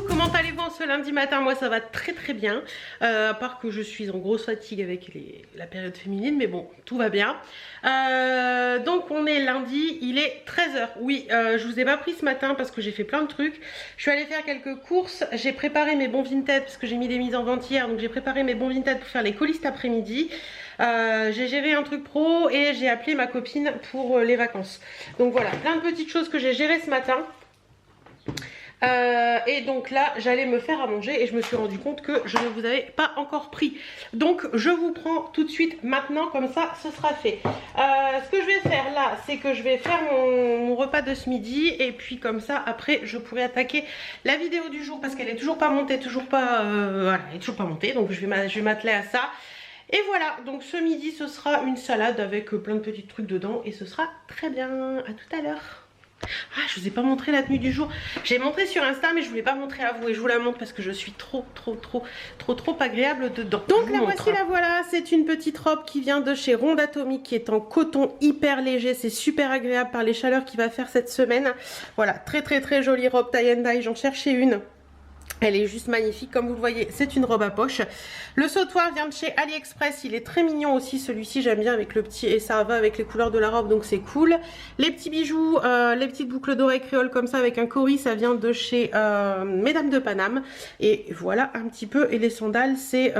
comment allez-vous ce lundi matin? Moi ça va très très bien, à part que je suis en grosse fatigue avec la période féminine, mais bon, tout va bien. Donc on est lundi, il est 13 h. Oui, je vous ai pas pris ce matin parce que j'ai fait plein de trucs. Je suis allée faire quelques courses, j'ai préparé mes bons Vinted parce que j'ai mis des mises en vente hier, donc j'ai préparé mes bons Vinted pour faire les colis cet après-midi. J'ai géré un truc pro et j'ai appelé ma copine pour les vacances. Donc voilà, plein de petites choses que j'ai gérées ce matin. Et donc là j'allais me faire à manger et je me suis rendu compte que je ne vous avais pas encore pris, donc je vous prends tout de suite maintenant, comme ça ce sera fait. Ce que je vais faire là, c'est que je vais faire mon repas de ce midi et puis comme ça après je pourrai attaquer la vidéo du jour parce qu'elle est toujours pas montée, voilà, elle est toujours pas montée, donc je vais m'atteler à ça. Et voilà, donc ce midi ce sera une salade avec plein de petits trucs dedans et ce sera très bien. À tout à l'heure. Ah, je vous ai pas montré la tenue du jour. J'ai montré sur Insta mais je voulais pas montrer à vous et je vous la montre parce que je suis trop agréable dedans. Donc la voici, la voilà, c'est une petite robe qui vient de chez Ronde Atomique qui est en coton hyper léger, c'est super agréable par les chaleurs qu'il va faire cette semaine. Voilà, très jolie robe tie and dye, j'en cherchais une. Elle est juste magnifique, comme vous le voyez, c'est une robe à poche. Le sautoir vient de chez AliExpress, il est très mignon aussi, celui-ci j'aime bien avec le petit, et ça va avec les couleurs de la robe, donc c'est cool. Les petits bijoux, les petites boucles d'oreilles créoles comme ça avec un cori, ça vient de chez Mesdames de Paname. Et voilà un petit peu, et les sandales c'est...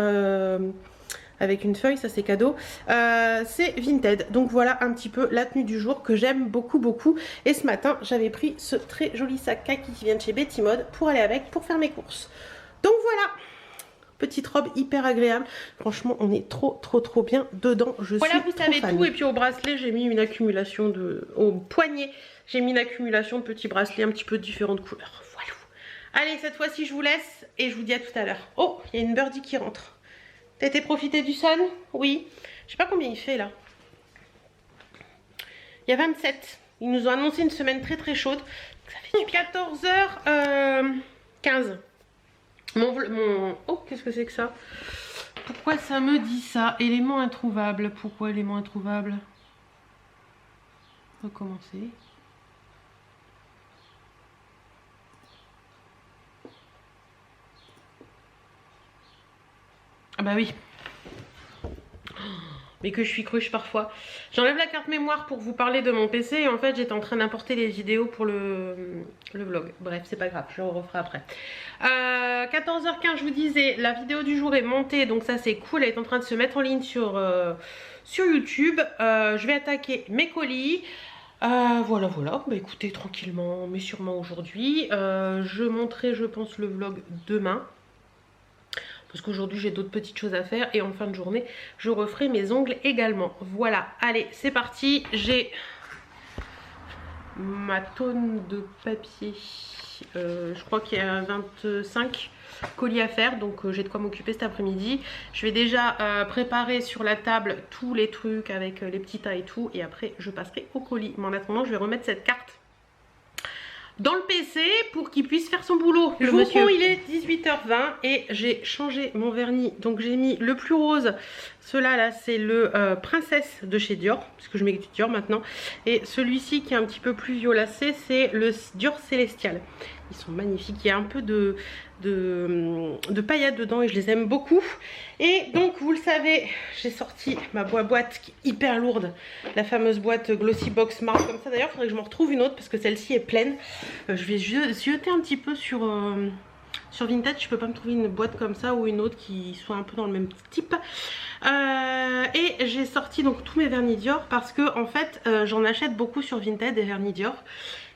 avec une feuille, ça c'est cadeau, c'est Vinted. Donc voilà un petit peu la tenue du jour que j'aime beaucoup. Et ce matin j'avais pris ce très joli sac kaki qui vient de chez Betty Mode pour aller avec, pour faire mes courses. Donc voilà, petite robe hyper agréable, franchement on est trop bien dedans. Voilà, vous savez tout. Et puis au bracelet j'ai mis une accumulation de... au poignet j'ai mis une accumulation de petits bracelets un petit peu différentes couleurs. Voilà. Allez, cette fois-ci je vous laisse et je vous dis à tout à l'heure. Oh, il y a une birdie qui rentre. T'as été profiter du sun? Oui. Je sais pas combien il fait là. Il y a 27. Ils nous ont annoncé une semaine très chaude. Ça fait du 14h15. Oh, qu'est-ce que c'est que ça? Pourquoi ça me dit ça? Élément introuvable. Pourquoi élément introuvable? Recommencer. Ah bah oui. Mais que je suis cruche parfois. J'enlève la carte mémoire pour vous parler de mon PC et en fait j'étais en train d'importer les vidéos pour le vlog. Bref, c'est pas grave, je le referai après. 14h15, je vous disais, la vidéo du jour est montée, donc ça c'est cool, elle est en train de se mettre en ligne sur YouTube. Je vais attaquer mes colis. Voilà, bah écoutez, tranquillement mais sûrement aujourd'hui. Je monterai je pense le vlog demain. Parce qu'aujourd'hui j'ai d'autres petites choses à faire et en fin de journée je referai mes ongles également. Voilà, allez c'est parti. J'ai ma tonne de papier, je crois qu'il y a 25 colis à faire, donc j'ai de quoi m'occuper cet après-midi. Je vais déjà préparer sur la table tous les trucs avec les petits tas et tout, et après je passerai au colis. Mais en attendant je vais remettre cette carte dans le PC pour qu'il puisse faire son boulot. Le monsieur, il est 18h20 et j'ai changé mon vernis. Donc j'ai mis le plus rose. Cela là c'est le Princesse de chez Dior, parce que je mets du Dior maintenant. Et celui-ci qui est un petit peu plus violacé, c'est le Dior Célestial. Ils sont magnifiques, il y a un peu de paillettes dedans et je les aime beaucoup. Et donc vous le savez, j'ai sorti ma boîte qui est hyper lourde, la fameuse boîte Glossy Box Marque comme ça. D'ailleurs il faudrait que je me retrouve une autre parce que celle-ci est pleine. Je vais jeter un petit peu sur Vinted, je peux pas me trouver une boîte comme ça ou une autre qui soit un peu dans le même type. Et j'ai sorti donc tous mes vernis Dior parce que en fait j'en achète beaucoup sur Vinted des vernis Dior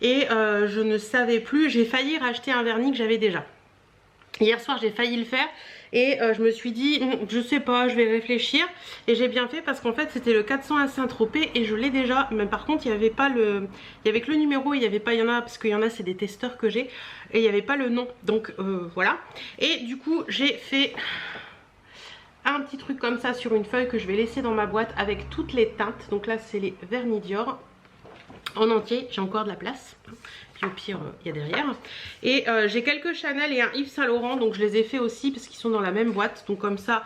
et je ne savais plus, j'ai failli racheter un vernis que j'avais déjà. Hier soir j'ai failli le faire et je me suis dit je sais pas, je vais réfléchir, et j'ai bien fait parce qu'en fait c'était le 400 à Saint-Tropez et je l'ai déjà, mais par contre il n'y avait pas le, il y avait que le numéro, il n'y avait pas, il y en a parce qu'il y en a c'est des testeurs que j'ai et il n'y avait pas le nom, donc voilà. Et du coup j'ai fait un petit truc comme ça sur une feuille que je vais laisser dans ma boîte avec toutes les teintes. Donc là c'est les vernis Dior en entier, j'ai encore de la place, puis au pire il y a derrière. Et j'ai quelques Chanel et un Yves Saint Laurent, donc je les ai fait aussi parce qu'ils sont dans la même boîte. Donc comme ça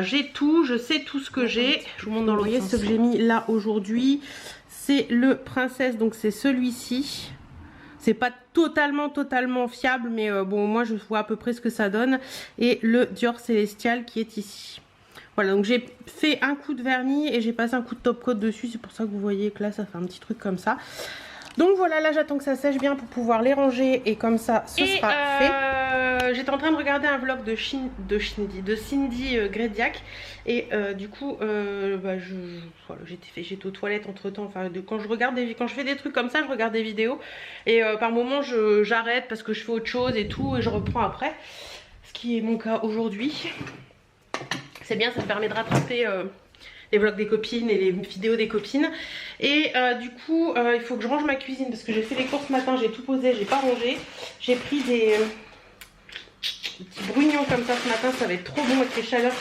j'ai tout, je sais tout ce que j'ai. Je vous montre dans l'autre sens. Ce que j'ai mis là aujourd'hui, c'est le Princesse, donc c'est celui-ci. C'est pas totalement fiable, mais bon, moi je vois à peu près ce que ça donne. Et le Dior Célestial qui est ici. Voilà, donc j'ai fait un coup de vernis et j'ai passé un coup de top coat dessus. C'est pour ça que vous voyez que là, ça fait un petit truc comme ça. Donc voilà, là j'attends que ça sèche bien pour pouvoir les ranger et comme ça ce sera fait. J'étais en train de regarder un vlog de Cindy Grediak et du coup voilà, j'étais aux toilettes entre temps. Enfin, quand je fais des trucs comme ça, je regarde des vidéos et par moments j'arrête parce que je fais autre chose et tout et je reprends après. Ce qui est mon cas aujourd'hui. C'est bien, ça me permet de rattraper les vlogs des copines et les vidéos des copines. Et du coup il faut que je range ma cuisine parce que j'ai fait les courses ce matin, j'ai tout posé, j'ai pas rangé. J'ai pris des petits brugnons comme ça ce matin, ça va être trop bon avec les chaleurs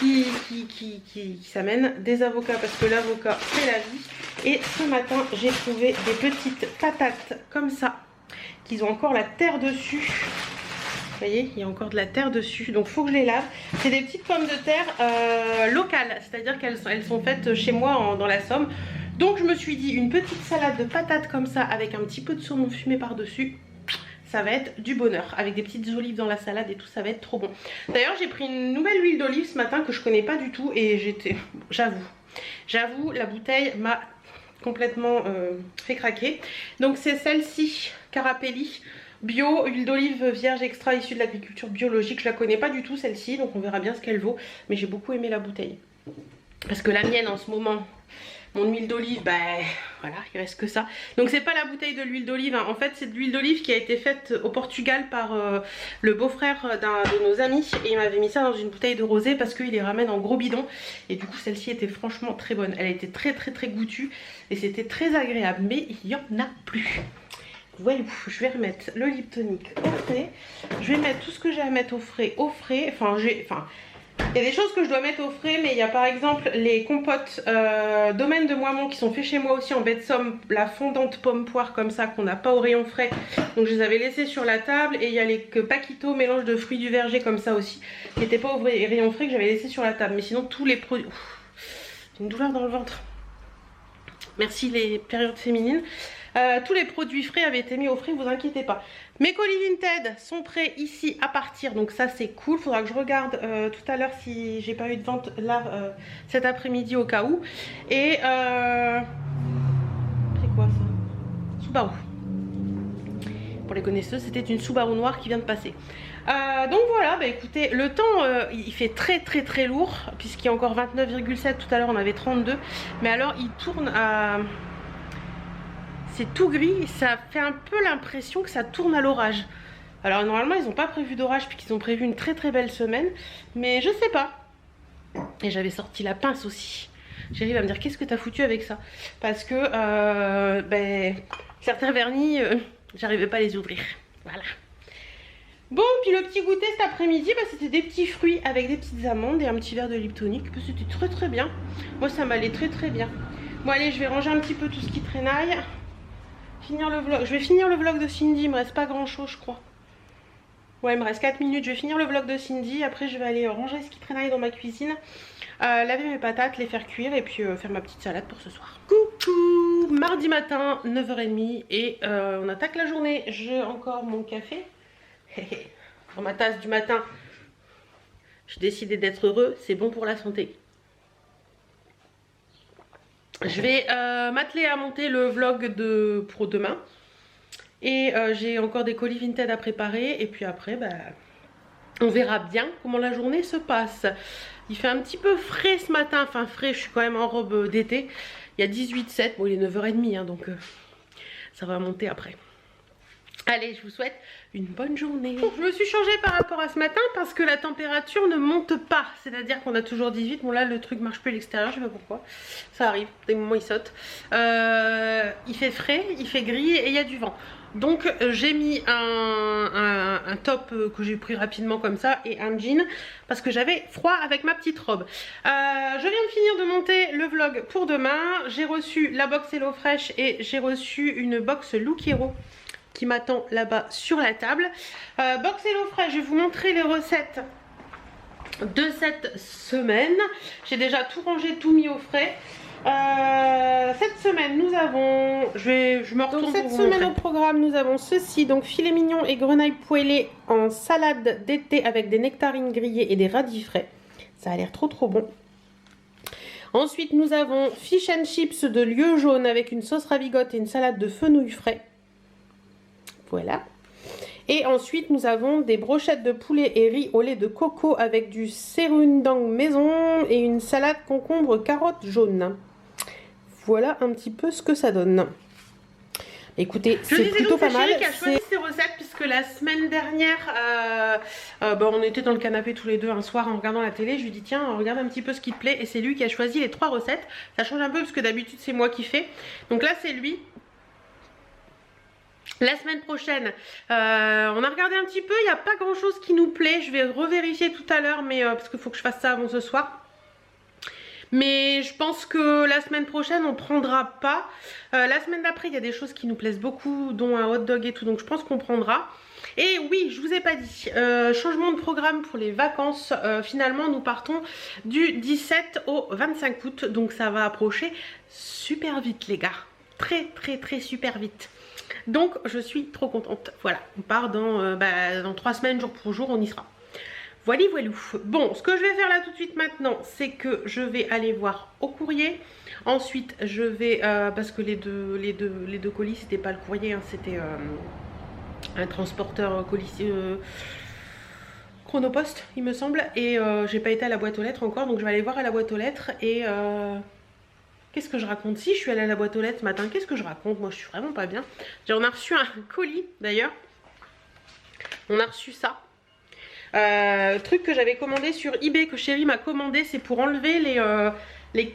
qui s'amènent. Des avocats parce que l'avocat c'est la vie. Et ce matin j'ai trouvé des petites patates comme ça, qui ont encore la terre dessus. Vous voyez, il y a encore de la terre dessus, donc faut que je les lave. C'est des petites pommes de terre locales, c'est-à-dire qu'elles sont faites chez moi dans la Somme. Donc je me suis dit une petite salade de patates comme ça avec un petit peu de saumon fumé par-dessus. Ça va être du bonheur, avec des petites olives dans la salade et tout, ça va être trop bon. D'ailleurs j'ai pris une nouvelle huile d'olive ce matin que je connais pas du tout et j'avoue, la bouteille m'a complètement fait craquer. Donc c'est celle-ci, Carapelli. Bio, huile d'olive vierge extra issue de l'agriculture biologique. Je la connais pas du tout celle-ci, donc on verra bien ce qu'elle vaut. Mais j'ai beaucoup aimé la bouteille. Parce que la mienne en ce moment, mon huile d'olive, bah voilà, il reste que ça. Donc c'est pas la bouteille de l'huile d'olive, hein. En fait c'est de l'huile d'olive qui a été faite au Portugal par le beau-frère d'un de nos amis. Et il m'avait mis ça dans une bouteille de rosé parce qu'il les ramène en gros bidon. Et du coup celle-ci était franchement très bonne. Elle était très goûtue et c'était très agréable. Mais il n'y en a plus. Voilà, je vais remettre le lip tonic au frais. Je vais mettre tout ce que j'ai à mettre au frais Enfin, il y a des choses que je dois mettre au frais, mais il y a par exemple les compotes Domaine de Moimont qui sont faits chez moi aussi en baie de Somme, la fondante pomme poire comme ça qu'on n'a pas au rayon frais. Donc je les avais laissées sur la table. Et il y a les Paquito mélange de fruits du verger comme ça aussi, qui n'étaient pas au rayon frais, que j'avais laissé sur la table. Mais sinon tous les produits... J'ai une douleur dans le ventre. Merci les périodes féminines. Tous les produits frais avaient été mis au frais, vous inquiétez pas. Mes colis Vinted sont prêts ici à partir, donc ça c'est cool. Faudra que je regarde tout à l'heure si j'ai pas eu de vente là cet après-midi au cas où. Et c'est quoi ça? Subaru. Pour les connaisseuses, c'était une Subaru noire qui vient de passer. Donc voilà, bah écoutez, le temps il fait très lourd, puisqu'il y a encore 29,7, tout à l'heure on avait 32. Mais alors il tourne à... C'est tout gris, ça fait un peu l'impression que ça tourne à l'orage. Alors normalement ils n'ont pas prévu d'orage puisqu'ils ont prévu une très belle semaine. Mais je sais pas. Et j'avais sorti la pince aussi. Chérie va me dire qu'est-ce que t'as foutu avec ça? Parce que certains vernis, j'arrivais pas à les ouvrir. Voilà. Bon, puis le petit goûter cet après-midi, c'était des petits fruits avec des petites amandes et un petit verre de lip tonic. C'était très bien. Moi ça m'allait très bien. Bon allez, je vais ranger un petit peu tout ce qui traînaille. Je vais finir le vlog de Cindy, il me reste pas grand chose je crois. Ouais, il me reste 4 minutes, je vais finir le vlog de Cindy, après je vais aller ranger ce qui traînaille dans ma cuisine, laver mes patates, les faire cuire et puis faire ma petite salade pour ce soir. Coucou, mardi matin, 9h30 et on attaque la journée. J'ai encore mon café, dans ma tasse du matin, j'ai décidé d'être heureux, c'est bon pour la santé. Je vais m'atteler à monter le vlog pour demain. Et j'ai encore des colis Vinted à préparer. Et puis après, on verra bien comment la journée se passe. Il fait un petit peu frais ce matin. Enfin frais, je suis quand même en robe d'été. Il y a 18,7. Bon, il est 9h30, hein, donc ça va monter après. Allez, je vous souhaite une bonne journée. Je me suis changée par rapport à ce matin parce que la température ne monte pas. C'est-à-dire qu'on a toujours 18. Bon là, le truc marche plus à l'extérieur, je sais pas pourquoi. Ça arrive, des moments il saute. Il fait frais, il fait gris et il y a du vent. Donc j'ai mis un top que j'ai pris rapidement comme ça et un jean parce que j'avais froid avec ma petite robe. Je viens de finir de monter le vlog pour demain. J'ai reçu la box HelloFresh et j'ai reçu une box Look Hero qui m'attend là-bas sur la table. Box HelloFresh, je vais vous montrer les recettes de cette semaine. J'ai déjà tout rangé, tout mis au frais. Cette semaine, nous avons... Je me retourne. Donc, cette semaine au programme, nous avons ceci. Donc, filet mignon et grenaille poêlée en salade d'été avec des nectarines grillées et des radis frais. Ça a l'air trop bon. Ensuite, nous avons fish and chips de lieu jaune avec une sauce ravigote et une salade de fenouil frais. Voilà. Et ensuite, nous avons des brochettes de poulet et riz au lait de coco avec du serundang maison et une salade concombre carotte jaune. Voilà un petit peu ce que ça donne. Écoutez, c'est plutôt pas mal. Qui a choisi ces recettes puisque la semaine dernière, on était dans le canapé tous les deux un soir en regardant la télé. Je lui dis tiens, regarde un petit peu ce qui te plaît et c'est lui qui a choisi les 3 recettes. Ça change un peu parce que d'habitude c'est moi qui fais. Donc là c'est lui. La semaine prochaine, on a regardé un petit peu, il n'y a pas grand chose qui nous plaît. Je vais revérifier tout à l'heure, mais parce qu'il faut que je fasse ça avant ce soir. Mais je pense que la semaine prochaine, on prendra pas. La semaine d'après, il y a des choses qui nous plaisent beaucoup, dont un hot dog et tout, donc je pense qu'on prendra. Et oui, je vous ai pas dit, changement de programme pour les vacances. Finalement, nous partons du 17 au 25 août, donc ça va approcher super vite les gars. Très super vite. Donc je suis trop contente. Voilà, on part dans 3 semaines jour pour jour, on y sera. Voilà, voilou. Bon, ce que je vais faire là tout de suite maintenant, c'est que je vais aller voir au courrier. Ensuite, je vais, parce que les deux colis, c'était pas le courrier, hein, c'était un transporteur colis Chronopost, il me semble. Et j'ai pas été à la boîte aux lettres encore, donc je vais aller voir à la boîte aux lettres et... Qu'est-ce que je raconte? Si je suis allée à la boîte aux lettres ce matin, qu'est-ce que je raconte? Moi je suis vraiment pas bien. On a reçu un colis d'ailleurs. On a reçu ça. Truc que j'avais commandé sur eBay, que chérie m'a commandé, c'est pour enlever les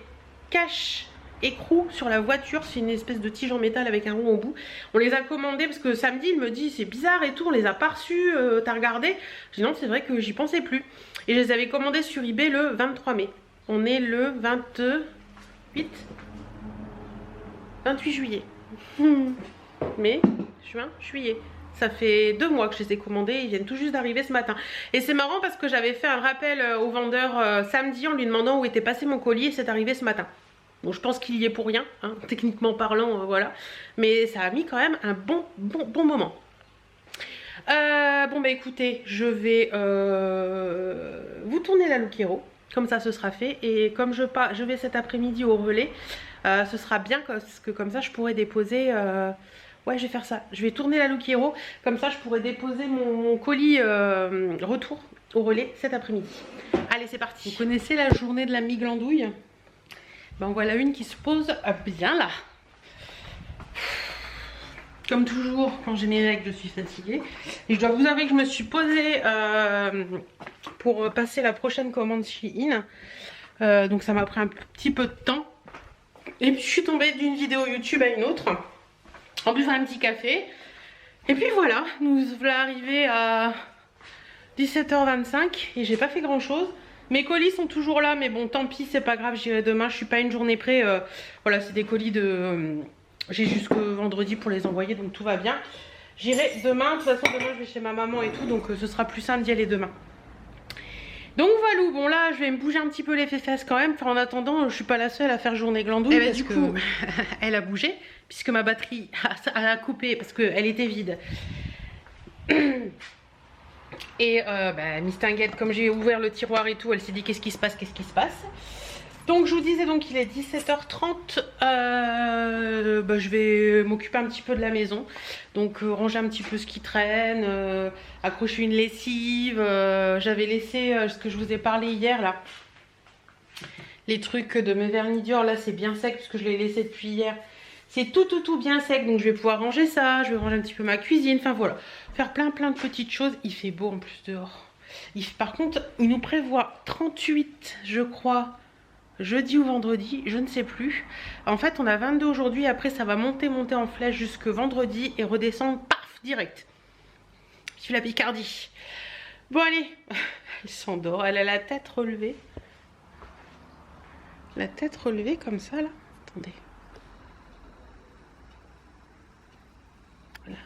caches écrous sur la voiture. C'est une espèce de tige en métal avec un rond au bout. On les a commandés parce que samedi il me dit c'est bizarre et tout, on les a pas reçus, t'as regardé? Je dis non, c'est vrai que j'y pensais plus. Et je les avais commandés sur eBay le 23 mai. On est le 28 juillet. Mai, juin, juillet. Ça fait 2 mois que je les ai commandés, ils viennent tout juste d'arriver ce matin. Et c'est marrant parce que j'avais fait un rappel au vendeur samedi en lui demandant où était passé mon colis et c'est arrivé ce matin. Bon, je pense qu'il y est pour rien, hein, techniquement parlant, voilà. Mais ça a mis quand même un bon moment. Bon bah écoutez, je vais vous tourner la Look Hero. Comme ça ce sera fait. Et comme je vais cet après-midi au relais, ce sera bien parce que comme ça je pourrais déposer... Ouais, je vais faire ça. Je vais tourner la Look Hero. Comme ça je pourrais déposer mon colis retour au relais cet après-midi. Allez, c'est parti. Vous connaissez la journée de la mi-glandouille? Ben voilà une qui se pose bien là. Comme toujours, quand j'ai mes règles, je suis fatiguée. Et je dois vous avouer que je me suis posée pour passer la prochaine commande Shein. Donc ça m'a pris un petit peu de temps. Et puis je suis tombée d'une vidéo YouTube à une autre. En buvant un petit café. Et puis voilà, nous voilà arrivés à 17h25. Et j'ai pas fait grand chose. Mes colis sont toujours là, mais bon, tant pis, c'est pas grave, j'irai demain. Je suis pas une journée près. Voilà, c'est des colis de... J'ai jusqu'au vendredi pour les envoyer, donc tout va bien. J'irai demain, de toute façon demain je vais chez ma maman et tout, donc ce sera plus simple d'y aller demain. Donc voilà, bon là je vais me bouger un petit peu les fesses quand même. Enfin, en attendant, je suis pas la seule à faire journée glandouille. Parce du coup, elle a bougé, puisque ma batterie a coupé parce qu'elle était vide. Et Miss Tinguette, comme j'ai ouvert le tiroir et tout, elle s'est dit qu'est-ce qui se passe, qu'est-ce qui se passe. Donc je vous disais, donc il est 17h30, je vais m'occuper un petit peu de la maison. Donc ranger un petit peu ce qui traîne, accrocher une lessive. J'avais laissé ce que je vous ai parlé hier là. Les trucs de mes vernis Dior là, c'est bien sec parce que je l'ai laissé depuis hier. C'est tout bien sec, donc je vais pouvoir ranger ça. Je vais ranger un petit peu ma cuisine, enfin voilà. Faire plein de petites choses. Il fait beau en plus dehors. Par contre, il nous prévoit 38 je crois. Jeudi ou vendredi, je ne sais plus. En fait, on a 22 aujourd'hui. Après, ça va monter en flèche jusque vendredi et redescendre, paf, direct. Sur la Picardie. Bon, allez. Elle s'endort. Elle a la tête relevée. La tête relevée comme ça, là. Attendez. Voilà.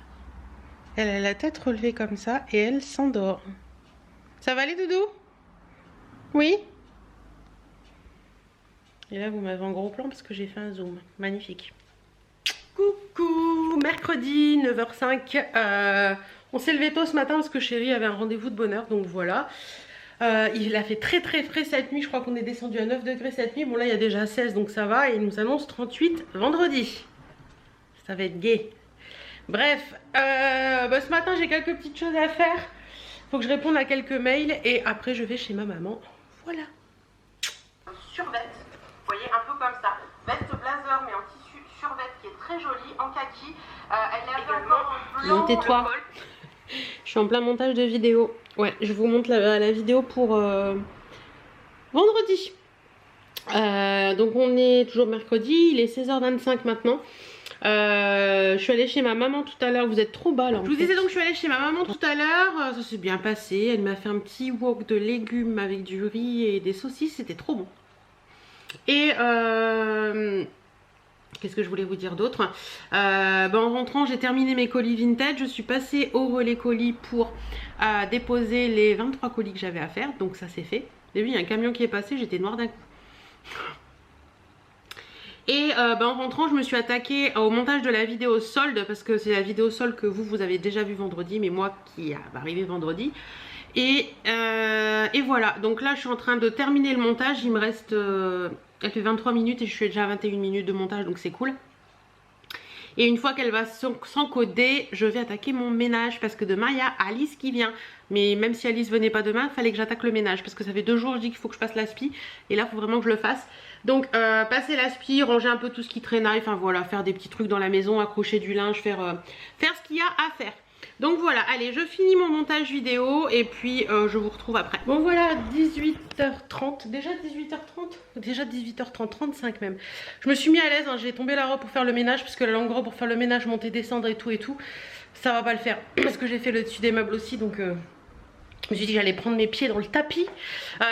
Elle a la tête relevée comme ça et elle s'endort. Ça va aller, Doudou? Oui? Et là vous m'avez en gros plan parce que j'ai fait un zoom. Magnifique. Coucou, mercredi 9h05. On s'est levé tôt ce matin parce que chérie avait un rendez-vous de bonne heure, donc voilà. Il a fait très frais cette nuit, je crois qu'on est descendu à 9 degrés cette nuit. Bon là il y a déjà 16 donc ça va, et il nous annonce 38 vendredi. Ça va être gai. Bref, ce matin j'ai quelques petites choses à faire. Faut que je réponde à quelques mails et après je vais chez ma maman. Voilà. Survêt, vous voyez, un peu comme ça. Veste blazer mais en tissu survêt qui est très jolie, en kaki. Elle est également en blanc. Tais-toi. Je suis en plein montage de vidéo. Ouais, je vous montre la vidéo pour vendredi. Donc on est toujours mercredi, il est 16h25 maintenant. Je suis allée chez ma maman tout à l'heure. Vous êtes trop bas là. Je vous disais donc que je suis allée chez ma maman tout à l'heure. Ça s'est bien passé. Elle m'a fait un petit wok de légumes avec du riz et des saucisses. C'était trop bon. Et qu'est-ce que je voulais vous dire d'autre? En rentrant, j'ai terminé mes colis vintage. Je suis passée au relais colis pour déposer les 23 colis que j'avais à faire. Donc ça c'est fait. Vous avez vu, il y a un camion qui est passé. J'étais noire d'un coup. Et en rentrant, je me suis attaquée au montage de la vidéo solde, parce que c'est la vidéo solde que vous avez déjà vu vendredi, mais moi qui va arriver vendredi. Et voilà, donc là je suis en train de terminer le montage. Il me reste, elle fait 23 minutes et je suis déjà à 21 minutes de montage, donc c'est cool. Et une fois qu'elle va s'encoder, je vais attaquer mon ménage, parce que demain il y a Alice qui vient. Mais même si Alice venait pas demain, il fallait que j'attaque le ménage, parce que ça fait 2 jours que je dis qu'il faut que je passe l'aspi, et là il faut vraiment que je le fasse. Donc passer l'aspi, ranger un peu tout ce qui traînaille, enfin voilà, faire des petits trucs dans la maison, accrocher du linge, faire ce qu'il y a à faire. Donc voilà, allez, je finis mon montage vidéo et puis je vous retrouve après. Bon voilà, 18h30, déjà 18h30, déjà 18h30, 35 même. Je me suis mis à l'aise, hein, j'ai tombé la robe pour faire le ménage, parce que la longue robe pour faire le ménage, monter, descendre et tout, ça va pas le faire. Parce que j'ai fait le dessus des meubles aussi, donc je me suis dit que j'allais prendre mes pieds dans le tapis.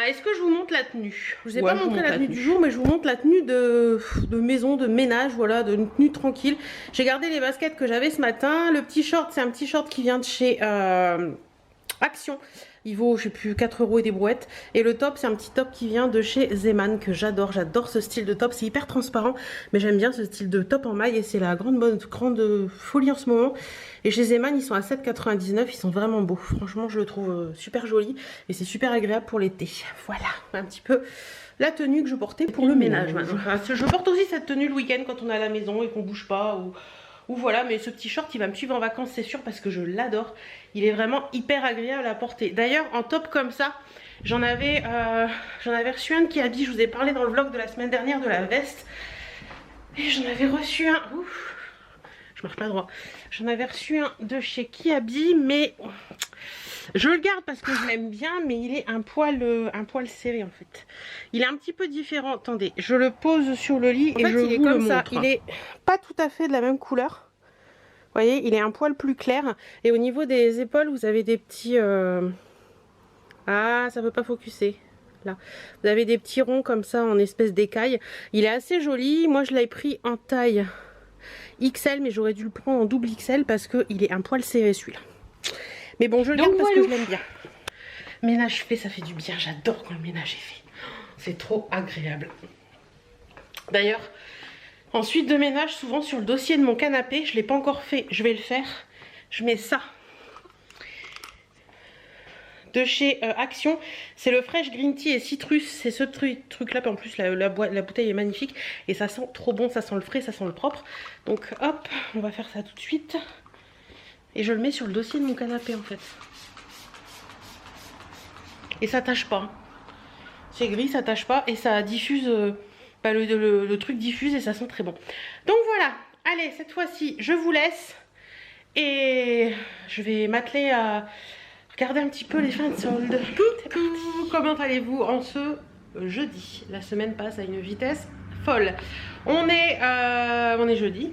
Est-ce que je vous montre la tenue? Je vous ai pas montré la tenue du jour, mais je vous montre la tenue de maison, de ménage, voilà, de tenue tranquille. J'ai gardé les baskets que j'avais ce matin. Le petit short, c'est un petit short qui vient de chez Action. Il vaut, je sais plus, 4 € et des brouettes. Et le top, c'est un petit top qui vient de chez Zeman, que j'adore. J'adore ce style de top. C'est hyper transparent, mais j'aime bien ce style de top en maille. Et c'est la grande folie en ce moment. Et chez Zeman, ils sont à 7,99 €. Ils sont vraiment beaux. Franchement, je le trouve super joli. Et c'est super agréable pour l'été. Voilà, un petit peu la tenue que je portais pour le ménage. Je porte aussi cette tenue le week-end quand on est à la maison et qu'on bouge pas. Ou voilà, mais ce petit short il va me suivre en vacances, c'est sûr, parce que je l'adore. Il est vraiment hyper agréable à porter. D'ailleurs, en top comme ça, j'en avais reçu un de Kiabi. Je vous ai parlé dans le vlog de la semaine dernière de la veste. Et j'en avais reçu un. Ouf, je marche pas droit. J'en avais reçu un de chez Kiabi, mais je le garde parce que je l'aime bien, mais il est un poil serré en fait. Il est un petit peu différent. Attendez, je le pose sur le lit et je vous le montre. Il est pas tout à fait de la même couleur. Vous voyez, il est un poil plus clair. Et au niveau des épaules, vous avez des petits... Ah, ça veut pas focuser. Là, vous avez des petits ronds comme ça en espèce d'écaille. Il est assez joli. Moi, je l'ai pris en taille XL, mais j'aurais dû le prendre en double XL parce qu'il est un poil serré celui-là. Mais bon, je le garde parce que je l'aime bien. Ménage fait, ça fait du bien. J'adore quand le ménage est fait. C'est trop agréable. D'ailleurs, ensuite de ménage, souvent sur le dossier de mon canapé, je ne l'ai pas encore fait, je vais le faire. Je mets ça. De chez Action, c'est le Fresh Green Tea et Citrus. C'est ce truc là, en plus la bouteille est magnifique. Et ça sent trop bon, ça sent le frais, ça sent le propre. Donc hop, on va faire ça tout de suite. Et je le mets sur le dossier de mon canapé en fait. Et ça tâche pas. C'est gris, ça tâche pas. Et ça diffuse, le truc diffuse et ça sent très bon. Donc voilà, allez, cette fois-ci, je vous laisse. Et je vais m'atteler à regarder un petit peu les fins de solde. Coucou, comment allez-vous en ce jeudi? La semaine passe à une vitesse folle. On est jeudi.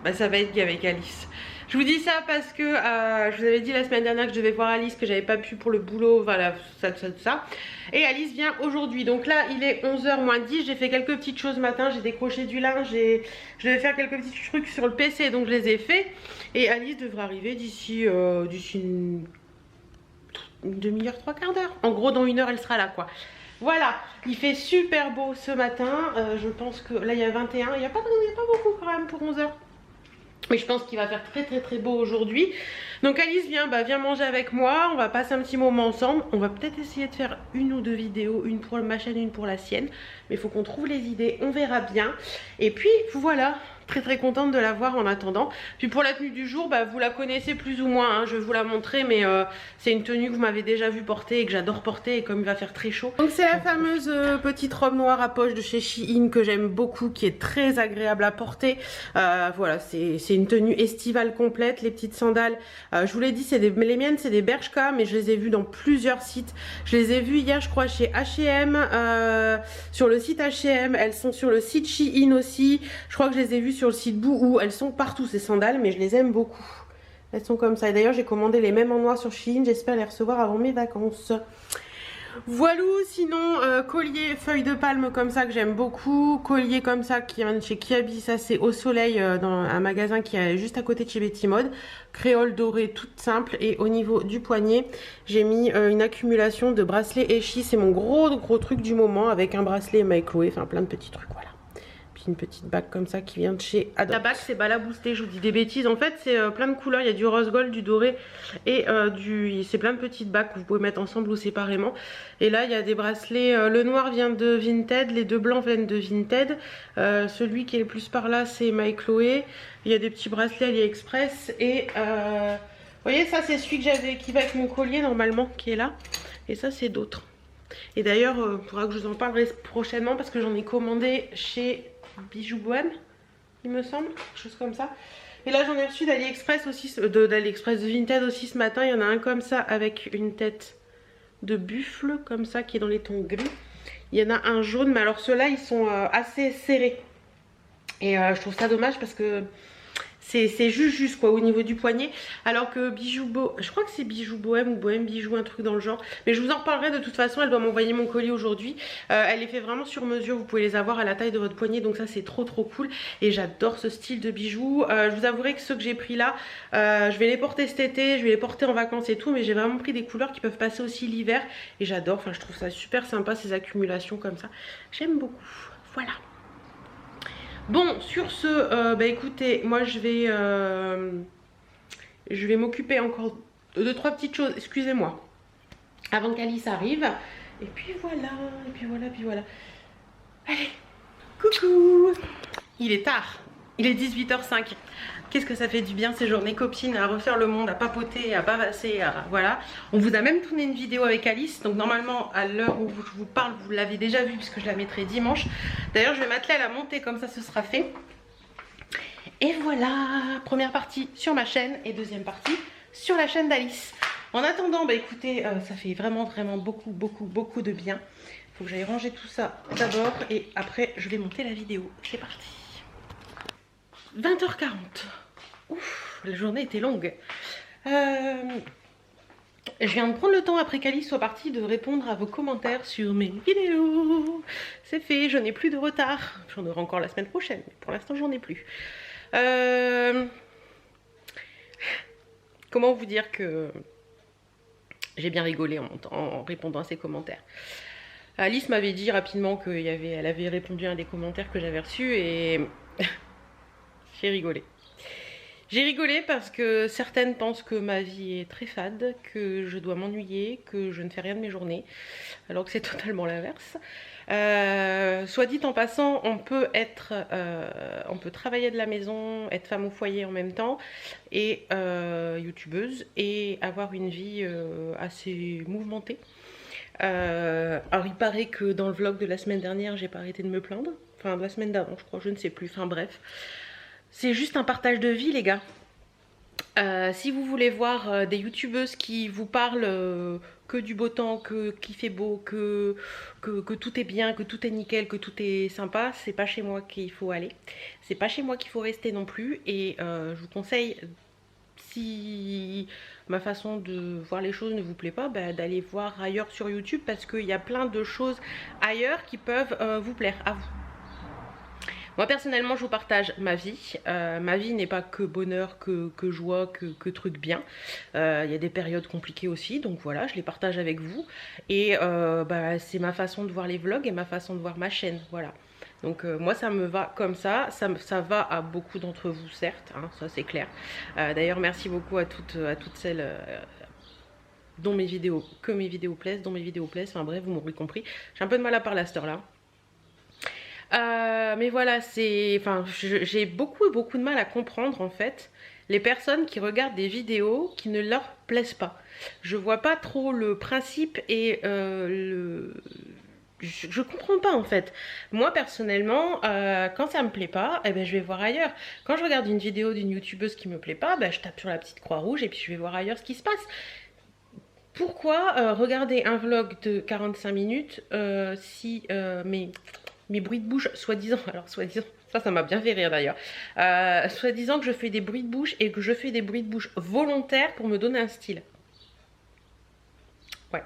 Bah, ça va être gai avec Alice. Je vous dis ça parce que je vous avais dit la semaine dernière que je devais voir Alice, que j'avais pas pu pour le boulot, voilà, ça. Et Alice vient aujourd'hui. Donc là, il est 11h moins 10. J'ai fait quelques petites choses ce matin. J'ai décroché du linge. Je devais faire quelques petits trucs sur le PC, donc je les ai fait. Et Alice devrait arriver d'ici une demi-heure, 3/4 d'heure. En gros, dans 1 heure, elle sera là, quoi. Voilà, il fait super beau ce matin. Je pense que là il y a 21, il n'y a pas beaucoup quand même pour 11h. Mais je pense qu'il va faire très beau aujourd'hui. Donc Alice viens manger avec moi. On va passer un petit moment ensemble. On va peut-être essayer de faire une ou deux vidéos. Une pour ma chaîne, une pour la sienne. Mais il faut qu'on trouve les idées. On verra bien. Et puis voilà. Très contente de la voir en attendant. Puis pour la tenue du jour, vous la connaissez plus ou moins, hein. Je vais vous la montrer, mais c'est une tenue que vous m'avez déjà vu porter et que j'adore porter, et comme il va faire très chaud. Donc c'est la fameuse petite robe noire à poche de chez Shein que j'aime beaucoup, qui est très agréable à porter. Voilà, c'est une tenue estivale complète. Les petites sandales, je vous l'ai dit, les miennes c'est des Bershka, mais je les ai vues dans plusieurs sites. Je les ai vues hier je crois chez H&M, sur le site H&M, elles sont sur le site Shein aussi. Je crois que je les ai vues sur le site Boohoo, elles sont partout ces sandales, mais je les aime beaucoup. Elles sont comme ça. Et d'ailleurs j'ai commandé les mêmes en noir sur Shein, j'espère les recevoir avant mes vacances. Voilà, sinon collier feuille de palme comme ça que j'aime beaucoup, collier comme ça qui vient de chez Kiabi, ça c'est au soleil dans un magasin qui est juste à côté de chez Betty Mode, créole dorée toute simple. Et au niveau du poignet j'ai mis une accumulation de bracelets Echi, c'est mon gros truc du moment, avec un bracelet My Chloé, enfin plein de petits trucs, voilà. Une petite bague comme ça qui vient de chez Adopt. La bague c'est Bala Boosté, je vous dis des bêtises, en fait c'est plein de couleurs, il y a du rose gold, du doré et c'est plein de petites bagues que vous pouvez mettre ensemble ou séparément. Et là il y a des bracelets, le noir vient de Vinted, les deux blancs viennent de Vinted, celui qui est le plus par là c'est My Chloé. Il y a des petits bracelets AliExpress et vous voyez ça c'est celui que j'avais qui va avec mon collier normalement qui est là, et ça c'est d'autres. Et d'ailleurs il faudra que je vous en parlerai prochainement parce que j'en ai commandé chez Bijoux Bohème, il me semble, quelque chose comme ça. Et là j'en ai reçu d'AliExpress aussi, d'AliExpress de Vinted aussi ce matin. Il y en a un comme ça avec une tête de buffle comme ça qui est dans les tons gris. Il y en a un jaune, mais alors ceux-là ils sont assez serrés. Et je trouve ça dommage parce que c'est juste quoi au niveau du poignet, alors que je crois que c'est Bijoux Bohème ou Bohème Bijoux, un truc dans le genre, mais je vous en reparlerai de toute façon. Elle doit m'envoyer mon colis aujourd'hui, elle est fait vraiment sur mesure, vous pouvez les avoir à la taille de votre poignet, donc ça c'est trop cool et j'adore ce style de bijoux. Je vous avouerai que ceux que j'ai pris là, je vais les porter cet été, je vais les porter en vacances et tout, mais j'ai vraiment pris des couleurs qui peuvent passer aussi l'hiver et j'adore, enfin je trouve ça super sympa ces accumulations comme ça, j'aime beaucoup, voilà. Bon, sur ce, écoutez, moi je vais m'occuper encore de 2-3 petites choses, excusez-moi, avant qu'Alice arrive. Et puis voilà, puis voilà. Allez, coucou. Il est tard, il est 18h05. Qu'est-ce que ça fait du bien ces journées copines, à refaire le monde, à papoter, à bavasser, voilà. On vous a même tourné une vidéo avec Alice, donc normalement à l'heure où je vous parle, vous l'avez déjà vue puisque je la mettrai dimanche. D'ailleurs je vais m'atteler à la monter, comme ça ce sera fait. Et voilà, première partie sur ma chaîne et deuxième partie sur la chaîne d'Alice. En attendant, écoutez, ça fait vraiment beaucoup de bien. Il faut que j'aille ranger tout ça d'abord et après je vais monter la vidéo. C'est parti. 20h40. Ouf, la journée était longue. Je viens de prendre le temps après qu'Alice soit partie de répondre à vos commentaires sur mes vidéos. C'est fait, je n'ai plus de retard. J'en aurai encore la semaine prochaine, mais pour l'instant j'en ai plus. Comment vous dire que j'ai bien rigolé en répondant à ces commentaires. Alice m'avait dit rapidement qu'elle avait répondu à un des commentaires que j'avais reçus et j'ai rigolé. J'ai rigolé parce que certaines pensent que ma vie est très fade, que je dois m'ennuyer, que je ne fais rien de mes journées, alors que c'est totalement l'inverse. Soit dit en passant, on peut travailler de la maison, être femme au foyer en même temps, et youtubeuse, et avoir une vie assez mouvementée. Alors il paraît que dans le vlog de la semaine dernière, j'ai pas arrêté de me plaindre, enfin de la semaine d'avant je crois, je ne sais plus, enfin bref. C'est juste un partage de vie les gars. Si vous voulez voir des youtubeuses qui vous parlent que du beau temps, qu'il fait beau, que tout est bien, que tout est nickel, que tout est sympa, c'est pas chez moi qu'il faut aller. C'est pas chez moi qu'il faut rester non plus. Et je vous conseille, si ma façon de voir les choses ne vous plaît pas, d'aller voir ailleurs sur YouTube, parce qu'il y a plein de choses ailleurs qui peuvent vous plaire à vous. Moi personnellement je vous partage ma vie. Ma vie n'est pas que bonheur, que joie, que trucs bien. Il y a des périodes compliquées aussi, donc voilà, je les partage avec vous. Et bah, c'est ma façon de voir les vlogs et ma façon de voir ma chaîne, voilà. Donc moi ça me va comme ça va à beaucoup d'entre vous certes, hein, ça c'est clair. D'ailleurs merci beaucoup à toutes celles dont mes vidéos plaisent, enfin bref vous m'aurez compris. J'ai un peu de mal à parler à cette heure là. Mais voilà, j'ai beaucoup de mal à comprendre en fait les personnes qui regardent des vidéos qui ne leur plaisent pas. Je vois pas trop le principe et je comprends pas en fait. Moi personnellement, quand ça me plaît pas, eh ben, je vais voir ailleurs. Quand je regarde une vidéo d'une youtubeuse qui me plaît pas, ben, je tape sur la petite croix rouge et puis je vais voir ailleurs ce qui se passe. Pourquoi regarder un vlog de 45 minutes si mes bruits de bouche, soi-disant, alors soi-disant, ça m'a bien fait rire d'ailleurs, soi-disant que je fais des bruits de bouche et que je fais des bruits de bouche volontaires pour me donner un style. Ouais.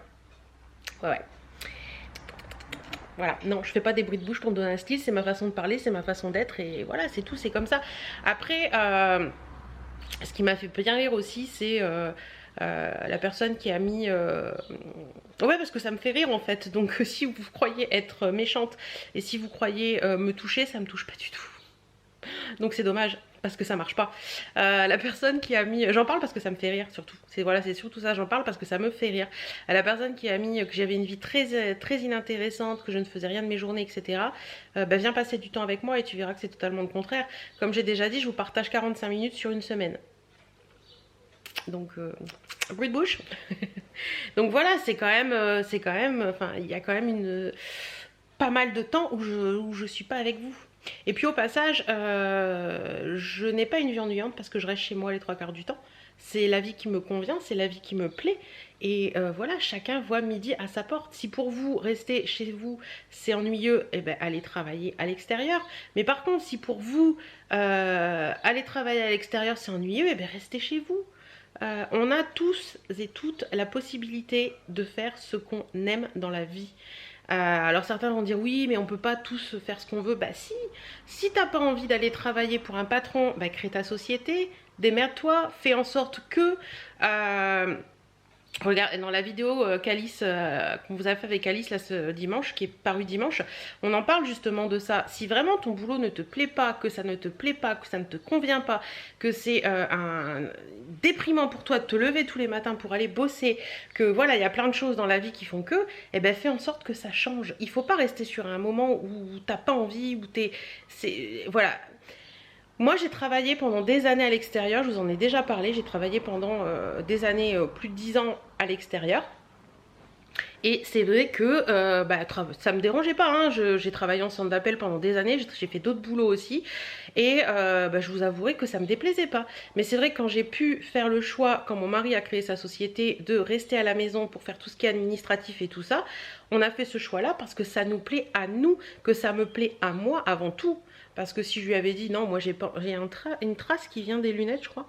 Voilà, non, je fais pas des bruits de bouche pour me donner un style, c'est ma façon de parler, c'est ma façon d'être et voilà, c'est tout, c'est comme ça. Après, ce qui m'a fait bien rire aussi, c'est la personne qui a mis... Ouais, parce que ça me fait rire en fait. Donc si vous croyez être méchante et si vous croyez me toucher, ça me touche pas du tout. Donc c'est dommage parce que ça marche pas. La personne qui a mis... J'en parle parce que ça me fait rire surtout. Voilà, c'est surtout ça, j'en parle parce que ça me fait rire. La personne qui a mis que j'avais une vie très inintéressante, que je ne faisais rien de mes journées, etc. Bah, viens passer du temps avec moi et tu verras que c'est totalement le contraire. Comme j'ai déjà dit, je vous partage 45 minutes sur une semaine. Donc, bruit de bouche. Donc voilà, c'est quand même, enfin, il y a quand même pas mal de temps où je suis pas avec vous. Et puis au passage, je n'ai pas une vie ennuyante parce que je reste chez moi les 3/4 du temps. C'est la vie qui me convient, c'est la vie qui me plaît. Et voilà, chacun voit midi à sa porte. Si pour vous, rester chez vous, c'est ennuyeux, eh ben, allez travailler à l'extérieur. Mais par contre, si pour vous, aller travailler à l'extérieur, c'est ennuyeux, eh ben, restez chez vous. On a tous et toutes la possibilité de faire ce qu'on aime dans la vie. Alors certains vont dire oui mais on peut pas tous faire ce qu'on veut. Bah si t'as pas envie d'aller travailler pour un patron, bah crée ta société, démerde-toi, fais en sorte que... Regarde, dans la vidéo qu'Alice, qu'on vous a fait avec Alice là ce dimanche, qui est paru dimanche, on en parle justement de ça. Si vraiment ton boulot ne te plaît pas, que ça ne te plaît pas, que ça ne te convient pas, que c'est un déprimant pour toi de te lever tous les matins pour aller bosser, que voilà, il y a plein de choses dans la vie qui font que, eh ben fais en sorte que ça change. Il faut pas rester sur un moment où t'as pas envie, où voilà. Moi j'ai travaillé pendant des années à l'extérieur, je vous en ai déjà parlé, j'ai travaillé pendant des années, plus de 10 ans à l'extérieur. Et c'est vrai que ça me dérangeait pas, hein. J'ai travaillé en centre d'appel pendant des années, j'ai fait d'autres boulots aussi. Et je vous avouerai que ça me déplaisait pas. Mais c'est vrai que quand j'ai pu faire le choix, quand mon mari a créé sa société, de rester à la maison pour faire tout ce qui est administratif et tout ça, on a fait ce choix-là parce que ça nous plaît à nous, que ça me plaît à moi avant tout. Parce que si je lui avais dit, non, moi j'ai une trace qui vient des lunettes, je crois.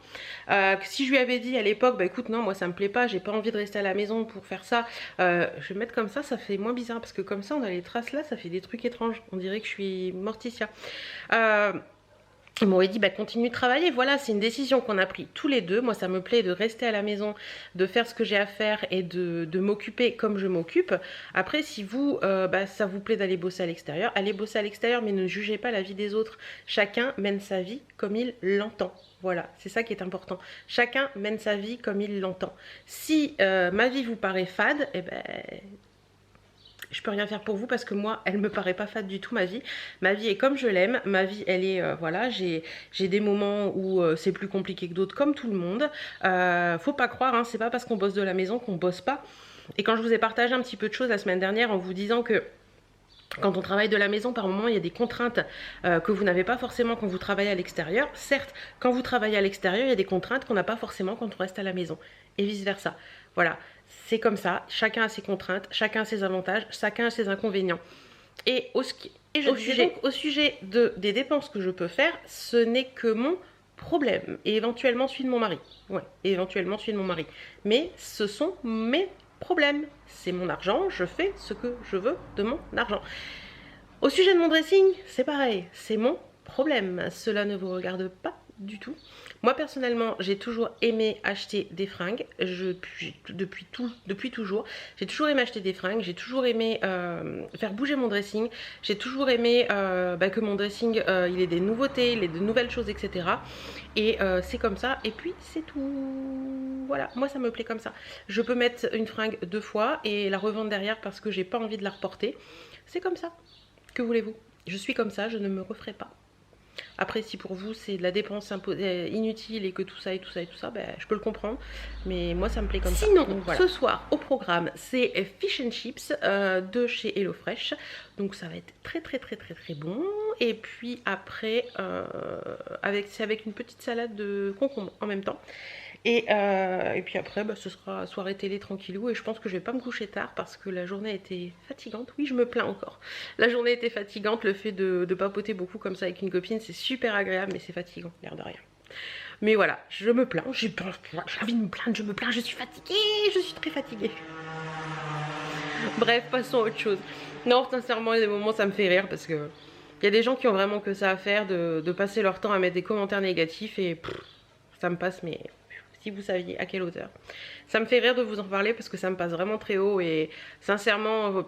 Si je lui avais dit à l'époque, bah écoute, non, moi ça me plaît pas, j'ai pas envie de rester à la maison pour faire ça. Je vais mettre comme ça fait moins bizarre. Parce que comme ça, on a les traces là, ça fait des trucs étranges. On dirait que je suis Morticia. Ils m'auraient dit bah continue de travailler, voilà, c'est une décision qu'on a prise tous les deux. Moi ça me plaît de rester à la maison, de faire ce que j'ai à faire et de m'occuper comme je m'occupe. Après si vous, ça vous plaît d'aller bosser à l'extérieur, allez bosser à l'extérieur, mais ne jugez pas la vie des autres. Chacun mène sa vie comme il l'entend. Voilà, c'est ça qui est important. Chacun mène sa vie comme il l'entend. Si ma vie vous paraît fade, eh ben... je peux rien faire pour vous parce que moi elle me paraît pas fade du tout ma vie. Ma vie est comme je l'aime, ma vie elle est voilà, j'ai des moments où c'est plus compliqué que d'autres comme tout le monde. Faut pas croire, hein, c'est pas parce qu'on bosse de la maison qu'on bosse pas. Et quand je vous ai partagé un petit peu de choses la semaine dernière en vous disant que quand on travaille de la maison, par moment, il y a des contraintes que vous n'avez pas forcément quand vous travaillez à l'extérieur. Certes, quand vous travaillez à l'extérieur, il y a des contraintes qu'on n'a pas forcément quand on reste à la maison. Et vice versa. Voilà, c'est comme ça. Chacun a ses contraintes, chacun a ses avantages, chacun a ses inconvénients. Et au sujet des dépenses que je peux faire, ce n'est que mon problème. Et éventuellement celui de mon mari. Ouais, et éventuellement celui de mon mari. Mais ce sont mes problème, c'est mon argent, je fais ce que je veux de mon argent. Au sujet de mon dressing, c'est pareil, c'est mon problème, cela ne vous regarde pas du tout. Moi personnellement j'ai toujours aimé acheter des fringues, depuis toujours j'ai toujours aimé acheter des fringues, j'ai toujours aimé faire bouger mon dressing, j'ai toujours aimé que mon dressing il ait des nouveautés, il ait de nouvelles choses, etc. Et c'est comme ça, et puis c'est tout. Voilà, moi ça me plaît comme ça. Je peux mettre une fringue 2 fois et la revendre derrière parce que j'ai pas envie de la reporter. C'est comme ça, que voulez-vous? Je suis comme ça, je ne me referai pas. Après si pour vous c'est de la dépense inutile et que tout ça, ben, je peux le comprendre. Mais moi ça me plaît comme ça. Sinon voilà. Ce soir au programme c'est Fish and Chips de chez HelloFresh. Donc ça va être très bon. Et puis après c'est avec une petite salade de concombre en même temps. Et puis après ce sera soirée télé tranquillou. Et je pense que je vais pas me coucher tard parce que la journée a été fatigante. Oui, je me plains encore. La journée était fatigante. Le fait de papoter beaucoup comme ça avec une copine, c'est super agréable, mais c'est fatigant, l'air de rien. Mais voilà, je me plains, j'ai envie de me plaindre, je me plains, je suis fatiguée, je suis très fatiguée. Bref, passons à autre chose. Non, sincèrement, il y a des moments ça me fait rire parce que il y a des gens qui ont vraiment que ça à faire, de passer leur temps à mettre des commentaires négatifs et ça me passe, mais si vous saviez à quelle hauteur. Ça me fait rire de vous en parler parce que ça me passe vraiment très haut et sincèrement,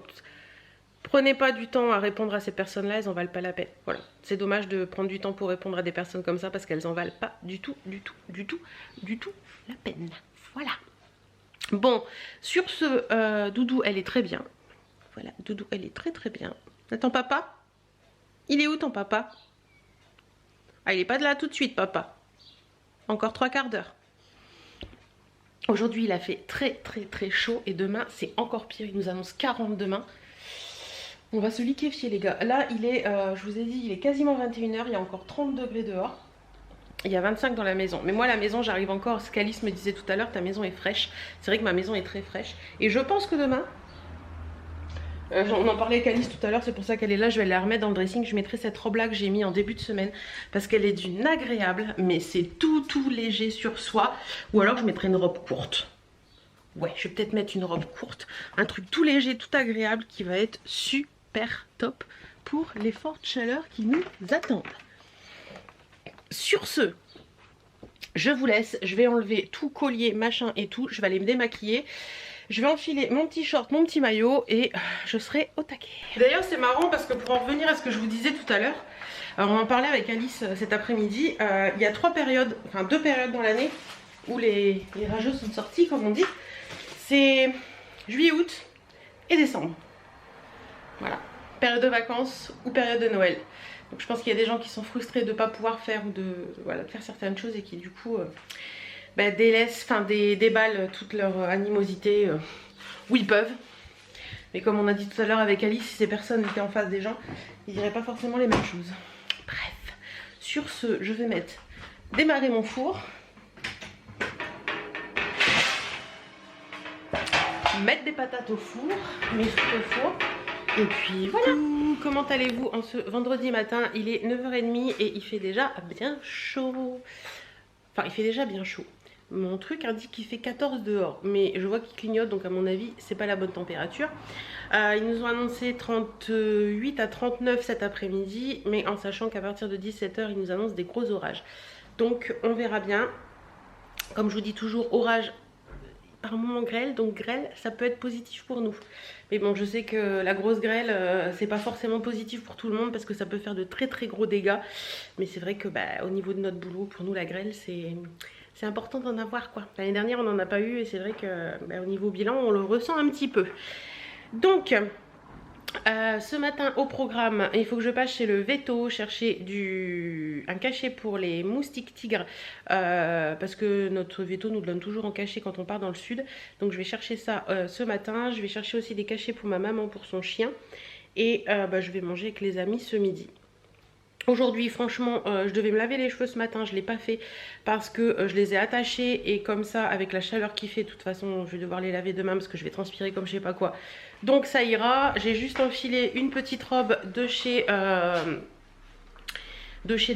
prenez pas du temps à répondre à ces personnes-là, elles en valent pas la peine. Voilà, c'est dommage de prendre du temps pour répondre à des personnes comme ça parce qu'elles en valent pas du tout la peine. Voilà. Bon, sur ce, Doudou, elle est très bien. Voilà, Doudou, elle est très bien. Attends, papa? Il est où ton papa? Ah, il est pas de là tout de suite, papa. Encore 3/4 d'heure. Aujourd'hui il a fait très chaud et demain c'est encore pire, il nous annonce 40 demain. On va se liquéfier les gars. Là il est, je vous ai dit, il est quasiment 21 h, il y a encore 30 degrés dehors. Il y a 25 dans la maison. Mais moi la maison j'arrive encore, ce qu'Alice me disait tout à l'heure, ta maison est fraîche. C'est vrai que ma maison est très fraîche. Et je pense que demain, on en parlait avec Alice tout à l'heure, c'est pour ça qu'elle est là, je vais la remettre dans le dressing. Je mettrai cette robe là que j'ai mis en début de semaine parce qu'elle est d'une agréable, mais c'est tout léger sur soi. Ou alors je mettrai une robe courte. Ouais, je vais peut-être mettre une robe courte, un truc tout léger, tout agréable qui va être super top pour les fortes chaleurs qui nous attendent. Sur ce, je vous laisse, je vais enlever tout collier, machin et tout, je vais aller me démaquiller. Je vais enfiler mon petit short, mon petit maillot et je serai au taquet. D'ailleurs c'est marrant parce que pour en revenir à ce que je vous disais tout à l'heure, on en parlait avec Alice cet après-midi, il y a 2 périodes dans l'année où les rageux sont sortis comme on dit. C'est juillet, août et décembre. Voilà, période de vacances ou période de Noël. Donc je pense qu'il y a des gens qui sont frustrés de ne pas pouvoir faire ou de faire certaines choses et qui du coup... déballent toute leur animosité où ils peuvent. Mais comme on a dit tout à l'heure avec Alice, si ces personnes étaient en face des gens, ils diraient pas forcément les mêmes choses. Bref, sur ce, je vais démarrer mon four. Mettre des patates au four, mes fruits au four. Et puis voilà. Comment allez-vous en ce vendredi matin? Il est 9 h 30 et il fait déjà bien chaud. Enfin, il fait déjà bien chaud. Mon truc indique qu'il fait 14 dehors, mais je vois qu'il clignote, donc à mon avis c'est pas la bonne température. Ils nous ont annoncé 38 à 39 cet après-midi, mais en sachant qu'à partir de 17 h ils nous annoncent des gros orages. Donc on verra bien. Comme je vous dis toujours, orage par moment grêle, donc grêle ça peut être positif pour nous. Mais bon, je sais que la grosse grêle c'est pas forcément positif pour tout le monde parce que ça peut faire de très gros dégâts. Mais c'est vrai que au niveau de notre boulot, pour nous la grêle c'est important d'en avoir quoi. L'année dernière on n'en a pas eu et c'est vrai que au niveau bilan on le ressent un petit peu. Donc ce matin au programme, il faut que je passe chez le Veto chercher un cachet pour les moustiques tigres parce que notre Veto nous le donne toujours en cachet quand on part dans le sud. Donc je vais chercher ça ce matin. Je vais chercher aussi des cachets pour ma maman pour son chien et je vais manger avec les amis ce midi. Aujourd'hui franchement je devais me laver les cheveux ce matin, je ne l'ai pas fait parce que je les ai attachés et comme ça avec la chaleur qu'il fait, de toute façon je vais devoir les laver demain parce que je vais transpirer comme je sais pas quoi. Donc ça ira, j'ai juste enfilé une petite robe de chez de chez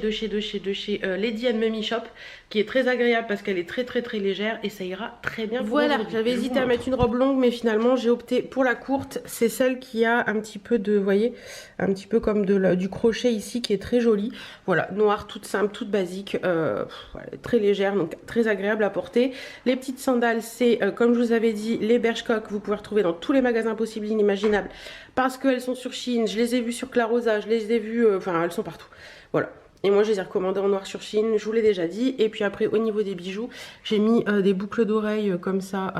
Lady Mummy Shop, qui est très agréable parce qu'elle est très légère et ça ira très bien. Voilà, j'avais hésité à mettre une robe longue, mais finalement j'ai opté pour la courte. C'est celle qui a un petit peu de, vous voyez, un petit peu comme du crochet ici, qui est très jolie. Voilà, noire, toute simple, toute basique, voilà, très légère, donc très agréable à porter. Les petites sandales, c'est comme je vous avais dit, les Bershka que vous pouvez retrouver dans tous les magasins possibles et inimaginables, parce qu'elles sont sur Shein. Je les ai vues sur Clarosa, je les ai vues, enfin elles sont partout. Voilà. Et moi je les ai recommandées en noir sur Shein, je vous l'ai déjà dit. Et puis après au niveau des bijoux, j'ai mis des boucles d'oreilles comme ça.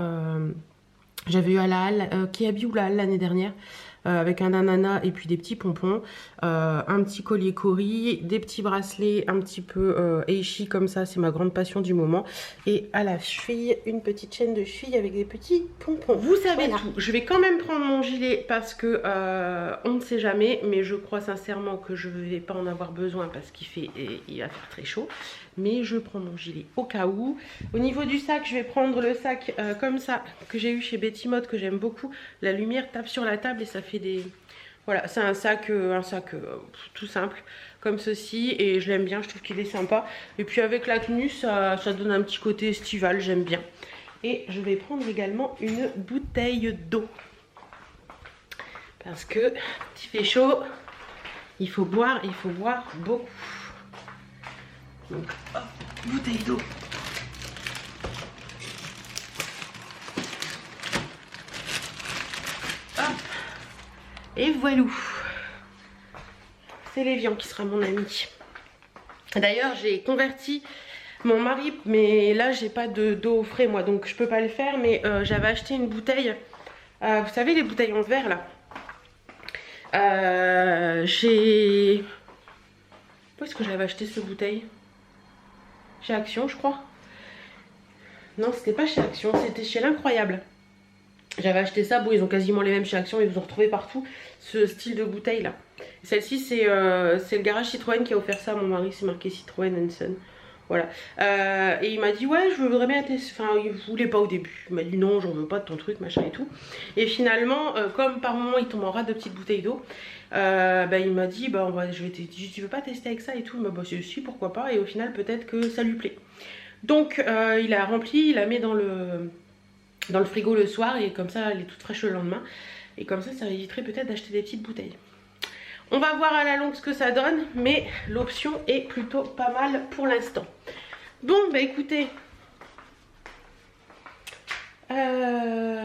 J'avais eu à la Halle, Kiabi ou la Halle l'année dernière. Avec un ananas et puis des petits pompons, un petit collier Cori, des petits bracelets un petit peu Eishi comme ça, c'est ma grande passion du moment, et à la cheville une petite chaîne de cheville avec des petits pompons. Vous savez tout, je vais quand même prendre mon gilet parce que on ne sait jamais, mais je crois sincèrement que je ne vais pas en avoir besoin parce il va faire très chaud. Mais je prends mon gilet au cas où. Au niveau du sac, je vais prendre le sac comme ça que j'ai eu chez Betty Mode, que j'aime beaucoup. La lumière tape sur la table et ça fait des... Voilà, c'est un sac tout simple comme ceci et je l'aime bien, je trouve qu'il est sympa. Et puis avec la tenue, ça donne un petit côté estival, j'aime bien. Et je vais prendre également une bouteille d'eau. Parce que il fait chaud, il faut boire beaucoup. Donc, hop, bouteille d'eau. Hop. Et voilà. C'est Lévian qui sera mon ami. D'ailleurs, j'ai converti mon mari, mais là, j'ai pas d'eau au frais, moi, donc je peux pas le faire. Mais j'avais acheté une bouteille. Vous savez, les bouteilles en verre, là. Où est-ce que j'avais acheté cette bouteille? Chez Action, je crois. Non, c'était pas chez Action, c'était chez l'Incroyable. J'avais acheté ça, bon ils ont quasiment les mêmes chez Action, ils vous ont retrouvé partout ce style de bouteille là. Celle-ci c'est le garage Citroën qui a offert ça à mon mari, c'est marqué Citroën & Son. Voilà. Et il m'a dit ouais je voudrais bien tester, enfin il voulait pas au début, il m'a dit non j'en veux pas de ton truc machin et tout. Et finalement comme par moment il tombe en rate de petites bouteilles d'eau, il m'a dit bah tu veux pas tester avec ça et tout, il m'a dit bah si pourquoi pas, et au final peut-être que ça lui plaît. Donc il a rempli, il la met dans le frigo le soir et comme ça elle est toute fraîche le lendemain. Et comme ça éviterait peut-être d'acheter des petites bouteilles. On va voir à la longue ce que ça donne, mais l'option est plutôt pas mal pour l'instant. Bon bah écoutez, bah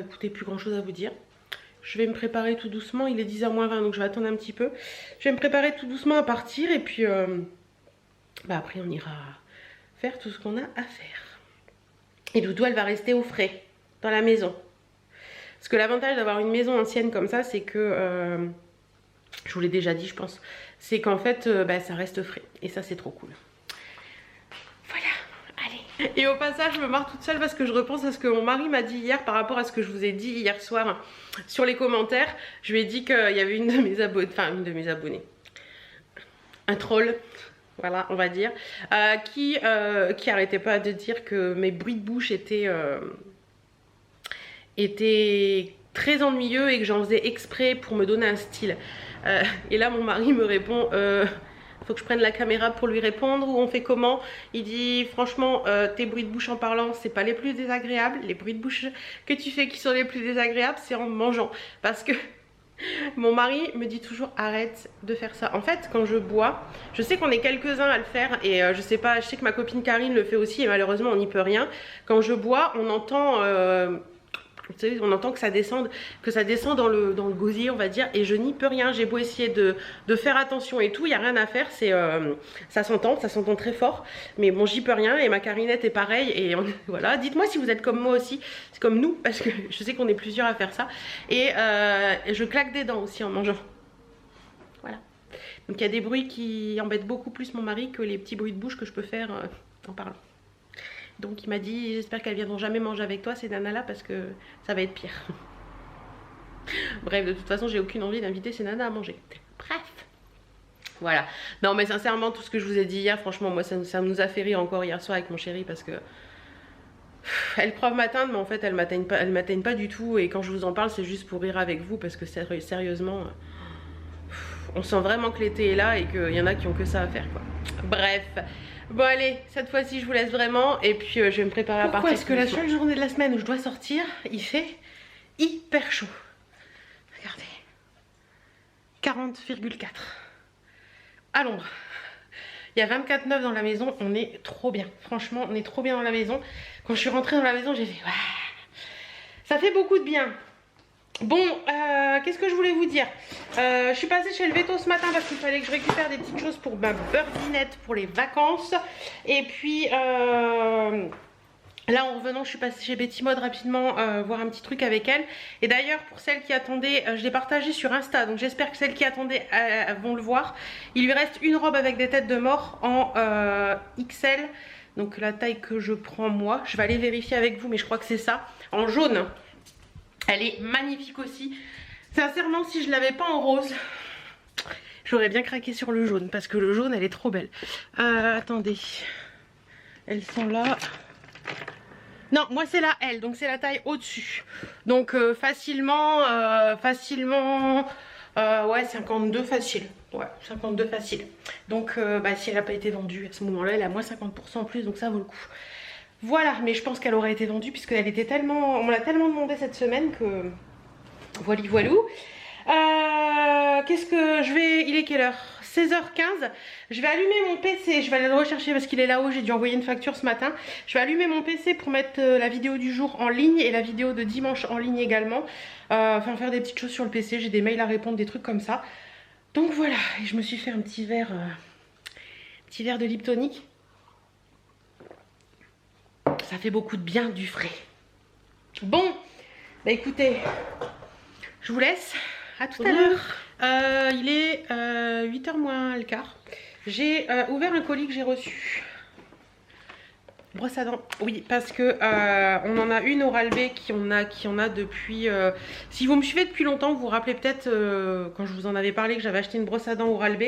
écoutez, plus grand chose à vous dire. Je vais me préparer tout doucement, il est 10h moins 20 donc je vais attendre un petit peu. Je vais me préparer tout doucement à partir et puis après on ira faire tout ce qu'on a à faire. Et Doudou elle va rester au frais dans la maison. Parce que l'avantage d'avoir une maison ancienne comme ça, c'est que, je vous l'ai déjà dit je pense, c'est qu'en fait ça reste frais. Et ça c'est trop cool. Voilà, allez. Et au passage je me marre toute seule parce que je repense à ce que mon mari m'a dit hier par rapport à ce que je vous ai dit hier soir sur les commentaires. Je lui ai dit qu'il y avait une de mes abonnées, un troll. Voilà, on va dire, qui arrêtait pas de dire que mes bruits de bouche étaient très ennuyeux et que j'en faisais exprès pour me donner un style. Et là mon mari me répond faut que je prenne la caméra pour lui répondre ou on fait comment? Il dit franchement tes bruits de bouche en parlant c'est pas les plus désagréables, les bruits de bouche que tu fais qui sont les plus désagréables c'est en mangeant, parce que mon mari me dit toujours arrête de faire ça. En fait quand je bois, je sais qu'on est quelques-uns à le faire et je sais que ma copine Karine le fait aussi et malheureusement on n'y peut rien. Quand je bois on entend vous savez, on entend que ça descend dans le gosier on va dire, et je n'y peux rien. J'ai beau essayer de faire attention et tout, il n'y a rien à faire, ça s'entend très fort, mais bon j'y peux rien. Et ma Carinette est pareil et voilà, dites-moi si vous êtes comme moi aussi, c'est comme nous, parce que je sais qu'on est plusieurs à faire ça. Et je claque des dents aussi en mangeant. Voilà. Donc il y a des bruits qui embêtent beaucoup plus mon mari que les petits bruits de bouche que je peux faire en parlant. Donc il m'a dit j'espère qu'elles viendront jamais manger avec toi ces nanas là parce que ça va être pire. Bref, de toute façon j'ai aucune envie d'inviter ces nanas à manger. Bref. Voilà. Non mais sincèrement tout ce que je vous ai dit hier, franchement moi ça nous a fait rire encore hier soir avec mon chéri parce que elles croient m'atteindre, mais en fait elles m'atteignent pas du tout. Et quand je vous en parle, c'est juste pour rire avec vous, parce que sérieusement, on sent vraiment que l'été est là et qu'il y en a qui ont que ça à faire, quoi. Bref. Bon allez, cette fois-ci je vous laisse vraiment. Et puis je vais me préparer à partir. Pourquoi est-ce que la seule journée de la semaine où je dois sortir, il fait hyper chaud? Regardez. 40,4 à l'ombre. Il y a 24,9 dans la maison, on est trop bien. Franchement, on est trop bien dans la maison. Quand je suis rentrée dans la maison, j'ai fait waouh, ça fait beaucoup de bien. Bon, qu'est-ce que je voulais vous dire? Je suis passée chez le Veto ce matin parce qu'il fallait que je récupère des petites choses pour ma birdinette pour les vacances. Et puis là en revenant, je suis passée chez Betty Mode rapidement voir un petit truc avec elle. Et d'ailleurs pour celles qui attendaient, je l'ai partagé sur Insta, donc j'espère que celles qui attendaient vont le voir. Il lui reste une robe avec des têtes de mort en XL, donc la taille que je prends moi. Je vais aller vérifier avec vous, mais je crois que c'est ça, en jaune. Elle est magnifique aussi. Sincèrement, si je l'avais pas en rose, j'aurais bien craqué sur le jaune, parce que le jaune elle est trop belle. Attendez, elles sont là. Non, moi c'est la L, donc c'est la taille au-dessus. Donc facilement, ouais, 52 facile. Ouais, 52 facile. Donc si elle n'a pas été vendue à ce moment-là, elle a moins 50% en plus, donc ça vaut le coup. Voilà, mais je pense qu'elle aurait été vendue puisqu'elle était tellement... On l'a tellement demandé cette semaine que... Voili voilou. Qu'est-ce que je vais... Il est quelle heure? 16h15. Je vais allumer mon PC. Je vais aller le rechercher parce qu'il est là-haut. J'ai dû envoyer une facture ce matin. Je vais allumer mon PC pour mettre la vidéo du jour en ligne et la vidéo de dimanche en ligne également. Enfin, faire des petites choses sur le PC. J'ai des mails à répondre, des trucs comme ça. Donc voilà. Et je me suis fait un petit verre de Liptonic. Ça fait beaucoup de bien du frais. Bon, bah écoutez, je vous laisse. À tout à l'heure. Il est 8h moins le quart. J'ai ouvert un colis que j'ai reçu. Brosse à dents. Oui, parce que on en a une Oral-B qui en a depuis... si vous me suivez depuis longtemps, vous vous rappelez peut-être quand je vous en avais parlé que j'avais acheté une brosse à dents Oral-B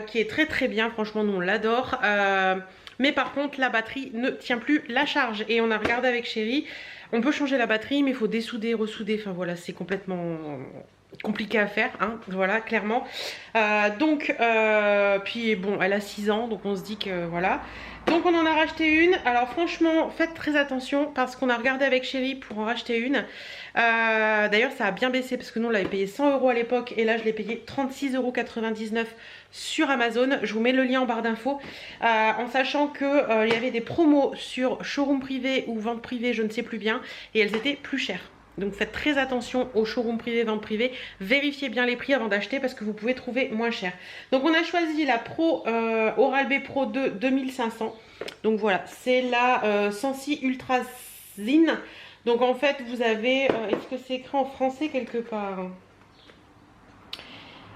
qui est très très bien. Franchement, nous on l'adore. Mais par contre la batterie ne tient plus la charge. Et on a regardé avec Chérie. On peut changer la batterie mais il faut dessouder, ressouder. Enfin voilà, c'est complètement compliqué à faire, hein, voilà, clairement. Puis bon, elle a 6 ans, donc on se dit que voilà. Donc on en a racheté une. Alors franchement, faites très attention parce qu'on a regardé avec Chérie pour en racheter une. D'ailleurs ça a bien baissé parce que nous on l'avait payé 100 € à l'époque et là je l'ai payé 36,99 € sur Amazon. Je vous mets le lien en barre d'infos en sachant que il y avait des promos sur showroom privé ou vente privée, je ne sais plus bien, et elles étaient plus chères. Donc faites très attention au showroom privé, vente privée. Vérifiez bien les prix avant d'acheter parce que vous pouvez trouver moins cher. Donc on a choisi la Pro Oral-B Pro 2 2500. Donc voilà, c'est la Sensi Ultra Zine. Donc en fait vous avez, est-ce que c'est écrit en français quelque part?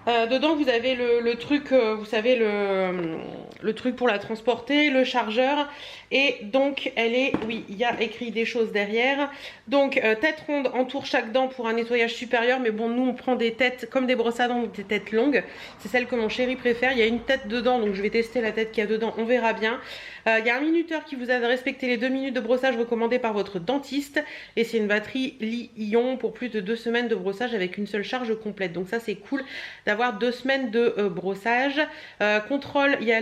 Dedans vous avez le truc, vous savez, le truc pour la transporter, le chargeur. Et donc elle est, oui, il y a écrit des choses derrière. Donc tête ronde entoure chaque dent pour un nettoyage supérieur. Mais bon, nous on prend des têtes comme des brosses à dents, des têtes longues. C'est celle que mon chéri préfère. Il y a une tête dedans, donc je vais tester la tête qu'il y a dedans, on verra bien. Il y a un minuteur qui vous aide à respecter les 2 minutes de brossage recommandées par votre dentiste. Et c'est une batterie Li-ion pour plus de 2 semaines de brossage avec une seule charge complète. Donc ça c'est cool d'avoir 2 semaines de brossage. Contrôle, il y a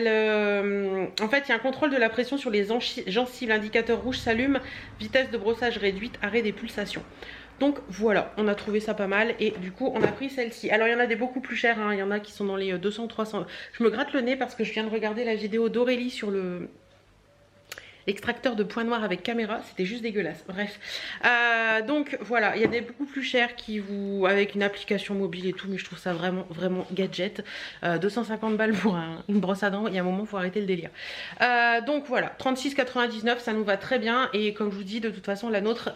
en fait il y a un contrôle de la pression sur les gencives, l'indicateur rouge s'allume, vitesse de brossage réduite, arrêt des pulsations. Donc voilà, on a trouvé ça pas mal et du coup on a pris celle-ci. Alors il y en a des beaucoup plus chères, hein. Il y en a qui sont dans les 200-300. Je me gratte le nez parce que je viens de regarder la vidéo d'Aurélie sur l'extracteur de points noirs avec caméra, c'était juste dégueulasse. Bref, donc voilà, il y a des beaucoup plus chers qui vous, avec une application mobile et tout, mais je trouve ça vraiment vraiment gadget. 250 balles pour une brosse à dents, il y a un moment faut arrêter le délire. Donc voilà, 36,99, ça nous va très bien. Et comme je vous dis, de toute façon la nôtre,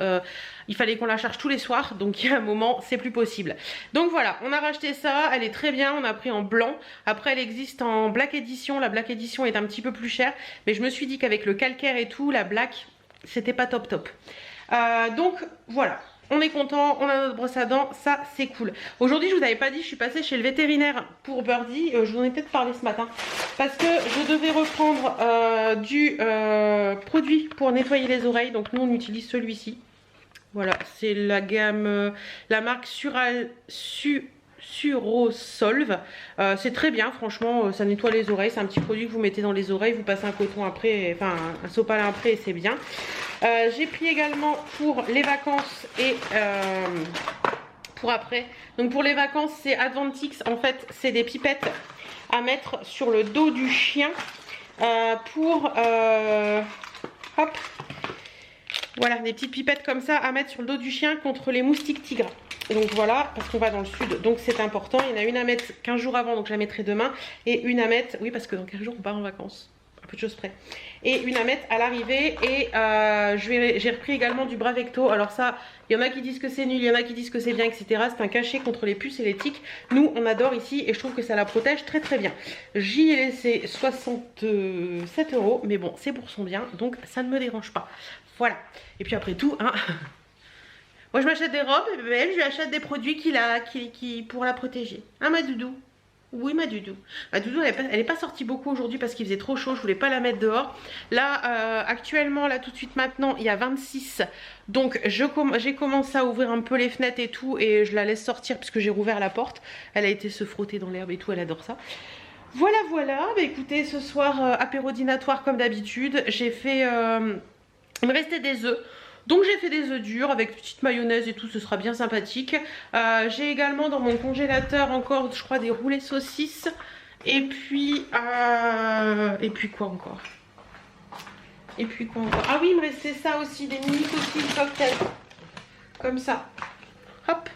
il fallait qu'on la charge tous les soirs, donc il y a un moment c'est plus possible. Donc voilà, on a racheté ça, elle est très bien, on a pris en blanc. Après elle existe en black edition, la black edition est un petit peu plus chère, mais je me suis dit qu'avec le calcaire et tout, la black c'était pas top top. Donc voilà, On est content, on a notre brosse à dents, ça c'est cool. Aujourd'hui, je vous avais pas dit, je suis passée chez le vétérinaire pour Birdie. Je vous en ai peut-être parlé ce matin. Parce que je devais reprendre du produit pour nettoyer les oreilles. Donc nous, on utilise celui-ci. Voilà, c'est la gamme, la marque Surosolve. C'est très bien, franchement, ça nettoie les oreilles. C'est un petit produit que vous mettez dans les oreilles. Vous passez un coton après, enfin un sopalin après et c'est bien. J'ai pris également pour les vacances et pour après. Donc pour les vacances, c'est Advantix. En fait, c'est des pipettes à mettre sur le dos du chien pour... hop. Voilà, des petites pipettes comme ça à mettre sur le dos du chien contre les moustiques tigres. Et donc voilà, parce qu'on va dans le sud, donc c'est important. Il y en a une à mettre 15 jours avant, donc je la mettrai demain. Et une à mettre, oui, parce que dans 15 jours, on part en vacances. Un peu de choses près. Et une à mettre à l'arrivée. Et j'ai repris également du Bravecto. Alors ça, il y en a qui disent que c'est nul, il y en a qui disent que c'est bien, etc. C'est un cachet contre les puces et les tiques. Nous, on adore ici et je trouve que ça la protège très très bien. J'y ai laissé 67 €, mais bon, c'est pour son bien, donc ça ne me dérange pas. Voilà. Et puis après tout, hein, moi je m'achète des robes et elle, je lui achète des produits pour la protéger. Hein, ma doudou? Oui, ma doudou. Ma doudou, elle est pas sortie beaucoup aujourd'hui parce qu'il faisait trop chaud. Je voulais pas la mettre dehors. Là, actuellement, là tout de suite maintenant, il y a 26. Donc j'ai commencé à ouvrir un peu les fenêtres et tout. Et je la laisse sortir puisque j'ai rouvert la porte. Elle a été se frotter dans l'herbe et tout. Elle adore ça. Voilà, voilà. Bah, écoutez, ce soir, apéro dînatoire comme d'habitude. J'ai fait... il me restait des œufs. Donc j'ai fait des œufs durs avec petite mayonnaise et tout, ce sera bien sympathique. J'ai également dans mon congélateur encore, je crois, des roulés saucisses. Et puis quoi encore? Et puis quoi encore? Ah oui, il me restait ça aussi, des mini saucisses cocktail. Comme ça. Hop.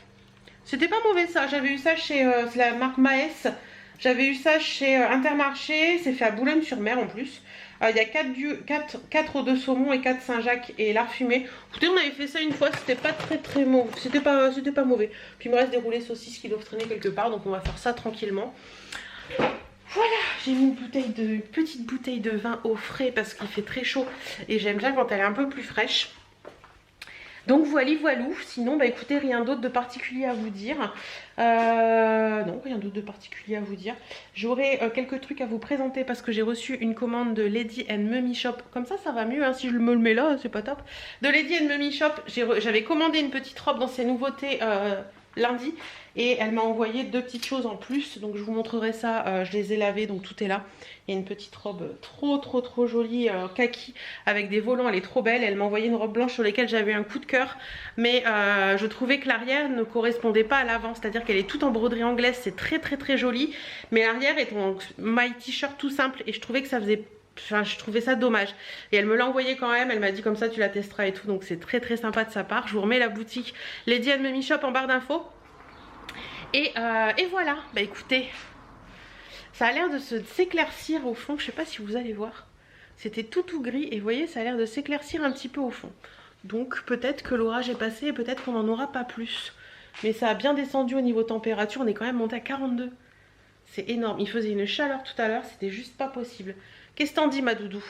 C'était pas mauvais ça, j'avais eu ça chez la marque Maes. J'avais eu ça chez Intermarché, c'est fait à Boulogne-sur-Mer en plus. Il y a 4 œufs de saumon et 4 Saint-Jacques et lard fumé. Écoutez, on avait fait ça une fois, c'était pas très mauvais. C'était pas mauvais. Puis il me reste des roulés saucisses qui doivent traîner quelque part, donc on va faire ça tranquillement. Voilà, j'ai mis une petite bouteille de vin au frais parce qu'il fait très chaud et j'aime bien quand elle est un peu plus fraîche. Donc voilou, sinon bah écoutez, rien d'autre de particulier à vous dire. Non, rien d'autre de particulier à vous dire. J'aurai quelques trucs à vous présenter parce que j'ai reçu une commande de Lady & Mummy Shop. Comme ça va mieux, hein, si je me le mets là, c'est pas top. De Lady & Mummy Shop, j'avais commandé une petite robe dans ses nouveautés lundi. Et elle m'a envoyé 2 petites choses en plus. Donc je vous montrerai ça, je les ai lavées, donc tout est là. Il y a une petite robe trop jolie, kaki, avec des volants, elle est trop belle. Elle m'a envoyé une robe blanche sur laquelle j'avais un coup de cœur. Mais je trouvais que l'arrière ne correspondait pas à l'avant. C'est-à-dire qu'elle est toute en broderie anglaise, c'est très joli. Mais l'arrière est en my t-shirt tout simple. Et je trouvais que ça faisait... Enfin, je trouvais ça dommage. Et elle me l'a envoyé quand même. Elle m'a dit comme ça tu la testeras et tout. Donc c'est très sympa de sa part. Je vous remets la boutique Lady & Mummy Shop en barre d'infos. Et voilà, bah écoutez, ça a l'air de s'éclaircir au fond, je sais pas si vous allez voir. C'était tout gris et vous voyez, ça a l'air de s'éclaircir un petit peu au fond. Donc peut-être que l'orage est passé et peut-être qu'on n'en aura pas plus. Mais ça a bien descendu au niveau température, on est quand même monté à 42. C'est énorme, il faisait une chaleur tout à l'heure, c'était juste pas possible. Qu'est-ce que t'en dis ma doudou?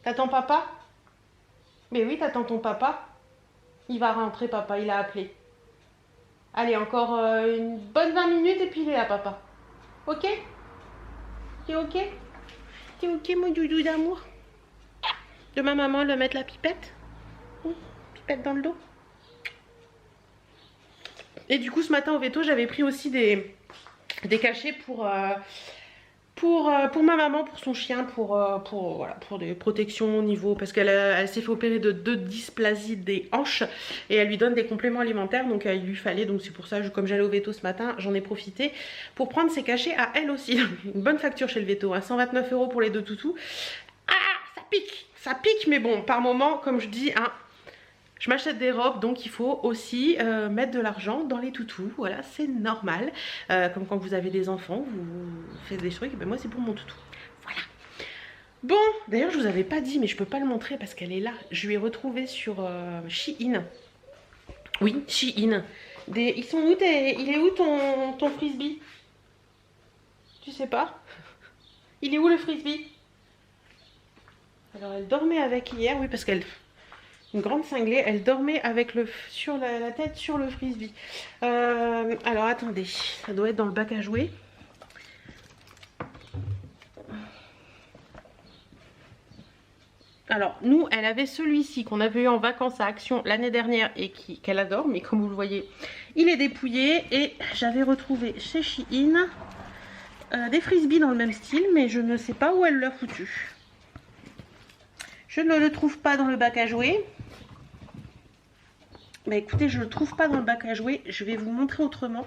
T'attends papa? Mais oui, t'attends ton papa. Il va rentrer papa, il a appelé. Allez, encore une bonne 20 minutes et puis il est là, papa. Ok? T'es ok? T'es ok, mon doudou d'amour? Demain, maman, elle va mettre la pipette? Pipette dans le dos. Et du coup, ce matin au veto, j'avais pris aussi des cachets pour ma maman, pour son chien, voilà, pour des protections au niveau, parce qu'elle s'est fait opérer de 2 dysplasies des hanches et elle lui donne des compléments alimentaires, donc il lui fallait, donc c'est pour ça, comme j'allais au veto ce matin, j'en ai profité pour prendre ses cachets à elle aussi. Une bonne facture chez le veto, hein, 129 € pour les 2 toutous. Ah, ça pique, mais bon, par moment, comme je dis, hein, je m'achète des robes, donc il faut aussi mettre de l'argent dans les toutous. Voilà, c'est normal. Comme quand vous avez des enfants, vous faites des trucs. Et ben moi, c'est pour mon toutou. Voilà. Bon, d'ailleurs, je vous avais pas dit, mais je peux pas le montrer parce qu'elle est là. Je lui ai retrouvé sur Shein. Oui, Shein. Ils sont où il est où ton frisbee? Tu sais pas? Il est où le frisbee? Alors, elle dormait avec hier, oui, parce qu'elle... Une grande cinglée. Elle dormait avec sur la tête sur le frisbee. Alors attendez, ça doit être dans le bac à jouer. Alors nous, elle avait celui-ci qu'on avait eu en vacances à Action l'année dernière et qu'elle adore, mais comme vous le voyez, il est dépouillé. Et j'avais retrouvé chez Shein des frisbees dans le même style, mais je ne sais pas où elle l'a foutu. Je ne le trouve pas dans le bac à jouer. Bah écoutez, je ne le trouve pas dans le bac à jouer, je vais vous montrer autrement.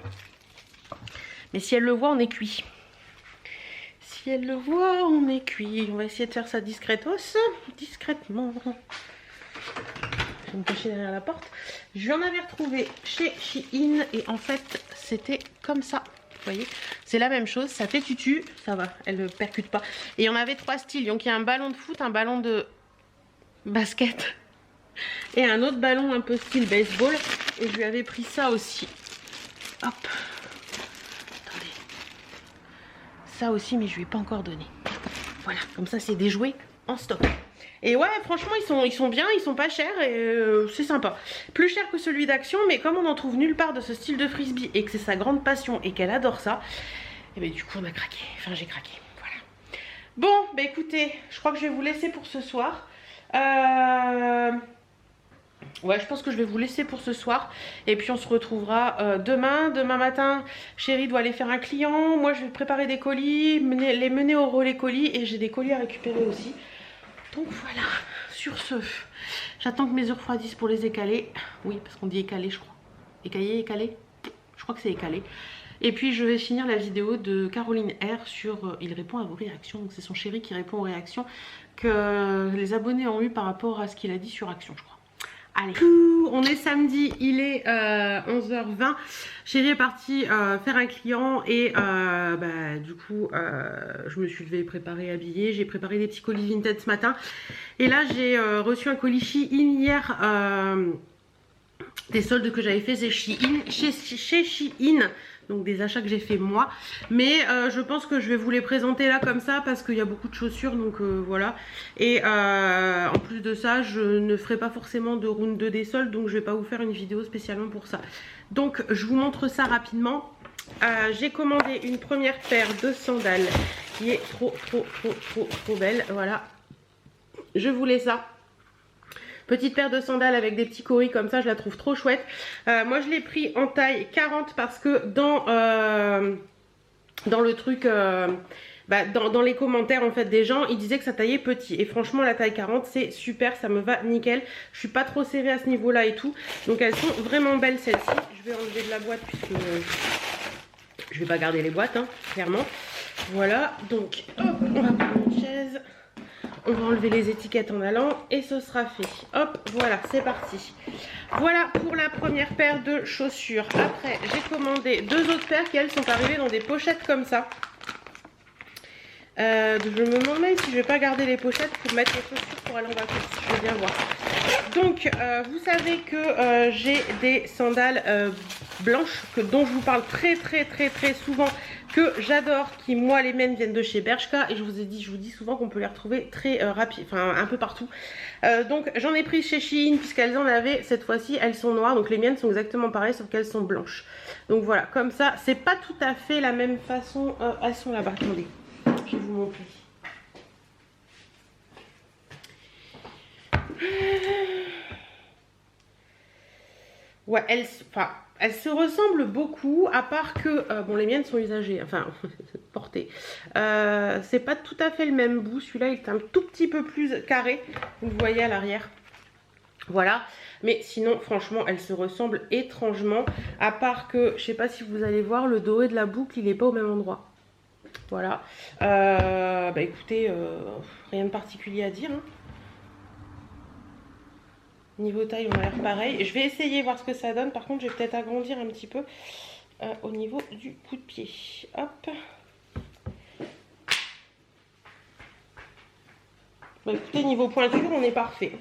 Mais si elle le voit, on est cuit. Si elle le voit, on est cuit. On va essayer de faire ça discretos, discrètement. Je vais me cacher derrière la porte. Je l'en avais retrouvé chez Shein et en fait, c'était comme ça. Vous voyez, c'est la même chose, ça fait tutu, ça va, elle ne percute pas. Et il y en avait 3 styles, donc il y a un ballon de foot, un ballon de basket et un autre ballon un peu style baseball. Et je lui avais pris ça aussi. Hop. Attendez. Ça aussi, mais je lui ai pas encore donné. Voilà, comme ça c'est des jouets en stock. Et ouais, franchement, ils sont bien, ils sont pas chers et c'est sympa. Plus cher que celui d'Action, mais comme on n'en trouve nulle part de ce style de frisbee et que c'est sa grande passion et qu'elle adore ça, et bien du coup on a craqué. Enfin, j'ai craqué. Voilà. Bon, bah écoutez, je crois que je vais vous laisser pour ce soir. Ouais, je pense que je vais vous laisser pour ce soir. Et puis on se retrouvera demain. Demain matin, Chérie doit aller faire un client. Moi, je vais préparer des colis, les mener au relais colis. Et j'ai des colis à récupérer aussi. Donc voilà, sur ce, j'attends que mes œufs refroidissent pour les écaler. Oui, parce qu'on dit écaler, je crois. Écailler, écaler? Je crois que c'est écaler. Et puis je vais finir la vidéo de Caroline R sur il répond à vos réactions. Donc c'est son chéri qui répond aux réactions que les abonnés ont eu par rapport à ce qu'il a dit sur Action, je crois. Allez, on est samedi, il est 11h20. Chérie est partie faire un client et du coup je me suis levée préparée, habillée. J'ai préparé des petits colis Vinted ce matin. Et là j'ai reçu un colis Shein hier, des soldes que j'avais fait chez Shein. Donc des achats que j'ai fait moi. Mais je pense que je vais vous les présenter là comme ça parce qu'il y a beaucoup de chaussures. Donc voilà. Et en plus de ça, je ne ferai pas forcément de round 2 des soldes. Donc je vais pas vous faire une vidéo spécialement pour ça. Donc je vous montre ça rapidement. J'ai commandé une première paire de sandales qui est trop belle. Voilà. Je voulais ça. Petite paire de sandales avec des petits coris comme ça, je la trouve trop chouette. Moi je l'ai pris en taille 40 parce que dans le truc, dans les commentaires en fait des gens, ils disaient que ça taillait petit. Et franchement la taille 40 c'est super, ça me va nickel. Je suis pas trop serrée à ce niveau là et tout. Donc elles sont vraiment belles celles-ci. Je vais enlever de la boîte puisque je vais pas garder les boîtes hein, clairement. Voilà, donc hop, on va prendre une chaise. On va enlever les étiquettes en allant et ce sera fait. Hop, voilà, c'est parti. Voilà pour la première paire de chaussures. Après, j'ai commandé 2 autres paires qui, elles, sont arrivées dans des pochettes comme ça. Je me demande même si je vais pas garder les pochettes pour mettre les chaussures pour aller en vacances. Je vais bien voir. Donc, vous savez que j'ai des sandales blanches dont je vous parle très souvent, que j'adore, qui moi les miennes viennent de chez Bershka et je vous dis souvent qu'on peut les retrouver très rapide, enfin un peu partout. Donc j'en ai pris chez Shein puisqu'elles en avaient cette fois-ci, elles sont noires, donc les miennes sont exactement pareilles sauf qu'elles sont blanches. Donc voilà, comme ça, c'est pas tout à fait la même façon, elles sont là-bas, attendez, je vais vous montrer. Ouais, elles se ressemblent beaucoup, à part que, bon les miennes sont usagées, enfin portées. C'est pas tout à fait le même bout, celui-là il est un tout petit peu plus carré, vous le voyez à l'arrière. Voilà, mais sinon franchement elles se ressemblent étrangement, à part que, je sais pas si vous allez voir, le doré de la boucle il est pas au même endroit. Voilà, écoutez, rien de particulier à dire, hein. Niveau taille, on a l'air pareil. Je vais essayer voir ce que ça donne. Par contre, je vais peut-être agrandir un petit peu au niveau du coup de pied. Hop. Bah, écoutez, niveau pointure, on est parfait.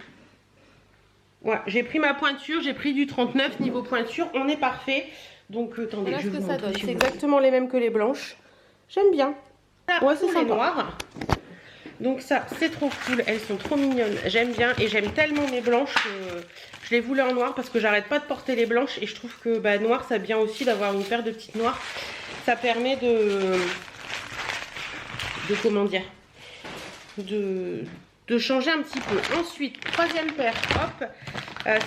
Ouais, j'ai pris ma pointure, j'ai pris du 39. Niveau pointure, on est parfait. Donc, attendez, voilà je vais vous montrer. C'est exactement les mêmes que les blanches. J'aime bien. Ouais, c'est sympa. Noirs. Donc ça c'est trop cool, elles sont trop mignonnes, j'aime bien et j'aime tellement mes blanches que je les voulais en noir parce que j'arrête pas de porter les blanches et je trouve que bah, noir ça bien aussi d'avoir une paire de petites noires. Ça permet de comment dire, de changer un petit peu. Ensuite, troisième paire, hop.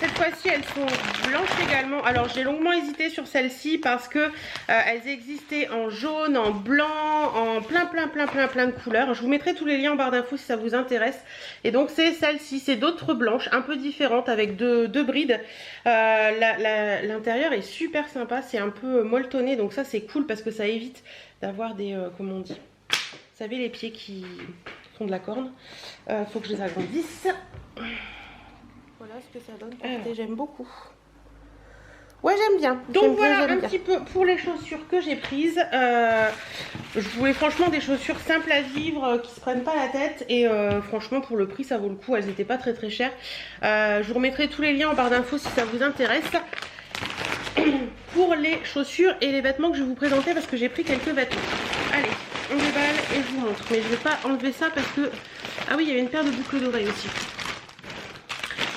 Cette fois-ci, elles sont blanches également. Alors, j'ai longuement hésité sur celle-ci parce que elles existaient en jaune, en blanc, en plein de couleurs. Je vous mettrai tous les liens en barre d'infos si ça vous intéresse. Et donc, c'est celle-ci. C'est d'autres blanches, un peu différentes, avec deux brides. L'intérieur est super sympa. C'est un peu molletonné. Donc, ça, c'est cool parce que ça évite d'avoir des... comment on dit ? Vous savez, les pieds qui font de la corne. Faut que je les agrandisse. Voilà ce que ça donne. J'aime beaucoup. Ouais, j'aime bien. Donc voilà un petit peu pour les chaussures que j'ai prises. Je voulais franchement des chaussures simples à vivre, qui se prennent pas la tête. Et franchement pour le prix ça vaut le coup. Elles n'étaient pas très chères. Je vous remettrai tous les liens en barre d'infos si ça vous intéresse. Pour les chaussures et les vêtements que je vais vous présenter parce que j'ai pris quelques vêtements. Allez, on déballe et je vous montre. Mais je ne vais pas enlever ça parce que... Ah oui, il y avait une paire de boucles d'oreilles aussi.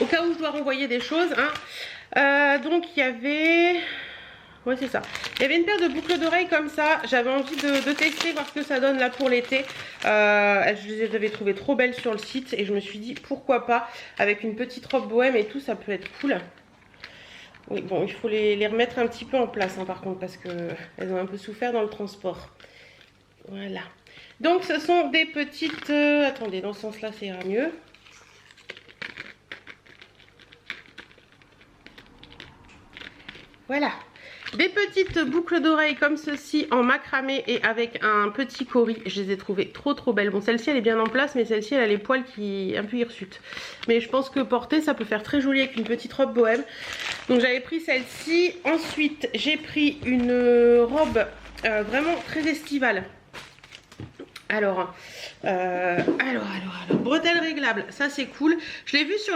Au cas où je dois renvoyer des choses. Hein. Donc il y avait... Ouais, c'est ça. Il y avait une paire de boucles d'oreilles comme ça. J'avais envie de tester, voir ce que ça donne là pour l'été. Je les avais trouvées trop belles sur le site. Et je me suis dit, pourquoi pas. Avec une petite robe bohème et tout, ça peut être cool. Oui, bon, il faut les remettre un petit peu en place, hein, par contre, parce qu'elles ont un peu souffert dans le transport. Voilà. Donc, ce sont des petites... attendez, dans ce sens-là, ça ira mieux. Voilà. Des petites boucles d'oreilles comme ceci en macramé et avec un petit cori. Je les ai trouvées trop belles. Bon, celle-ci elle est bien en place, mais celle-ci elle a les poils qui un peu hirsutes. Mais je pense que porter ça peut faire très joli avec une petite robe bohème. Donc j'avais pris celle-ci. Ensuite j'ai pris une robe vraiment très estivale. Alors, bretelles réglables, ça c'est cool. Je l'ai vu sur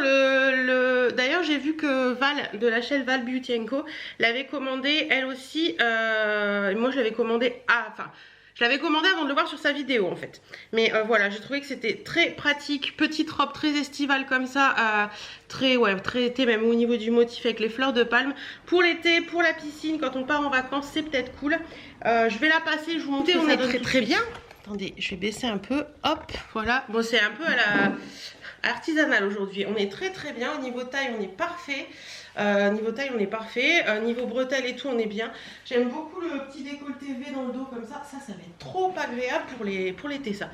d'ailleurs j'ai vu que Val, de la chaîne Val Beauty & Co, l'avait commandé elle aussi. Moi je l'avais commandé je l'avais commandé avant de le voir sur sa vidéo en fait. Mais voilà, j'ai trouvé que c'était très pratique. Petite robe très estivale comme ça. Très été même au niveau du motif avec les fleurs de palme. Pour l'été, pour la piscine, quand on part en vacances, c'est peut-être cool. Je vais la passer, je vous montre. On est très bien. Attendez, je vais baisser un peu. Hop, voilà. Bon, c'est un peu à la artisanale aujourd'hui. On est très bien. Au niveau taille, on est parfait. Niveau bretelles et tout, on est bien. J'aime beaucoup le petit décolleté V dans le dos comme ça. Ça va être trop agréable pour l'été, ça.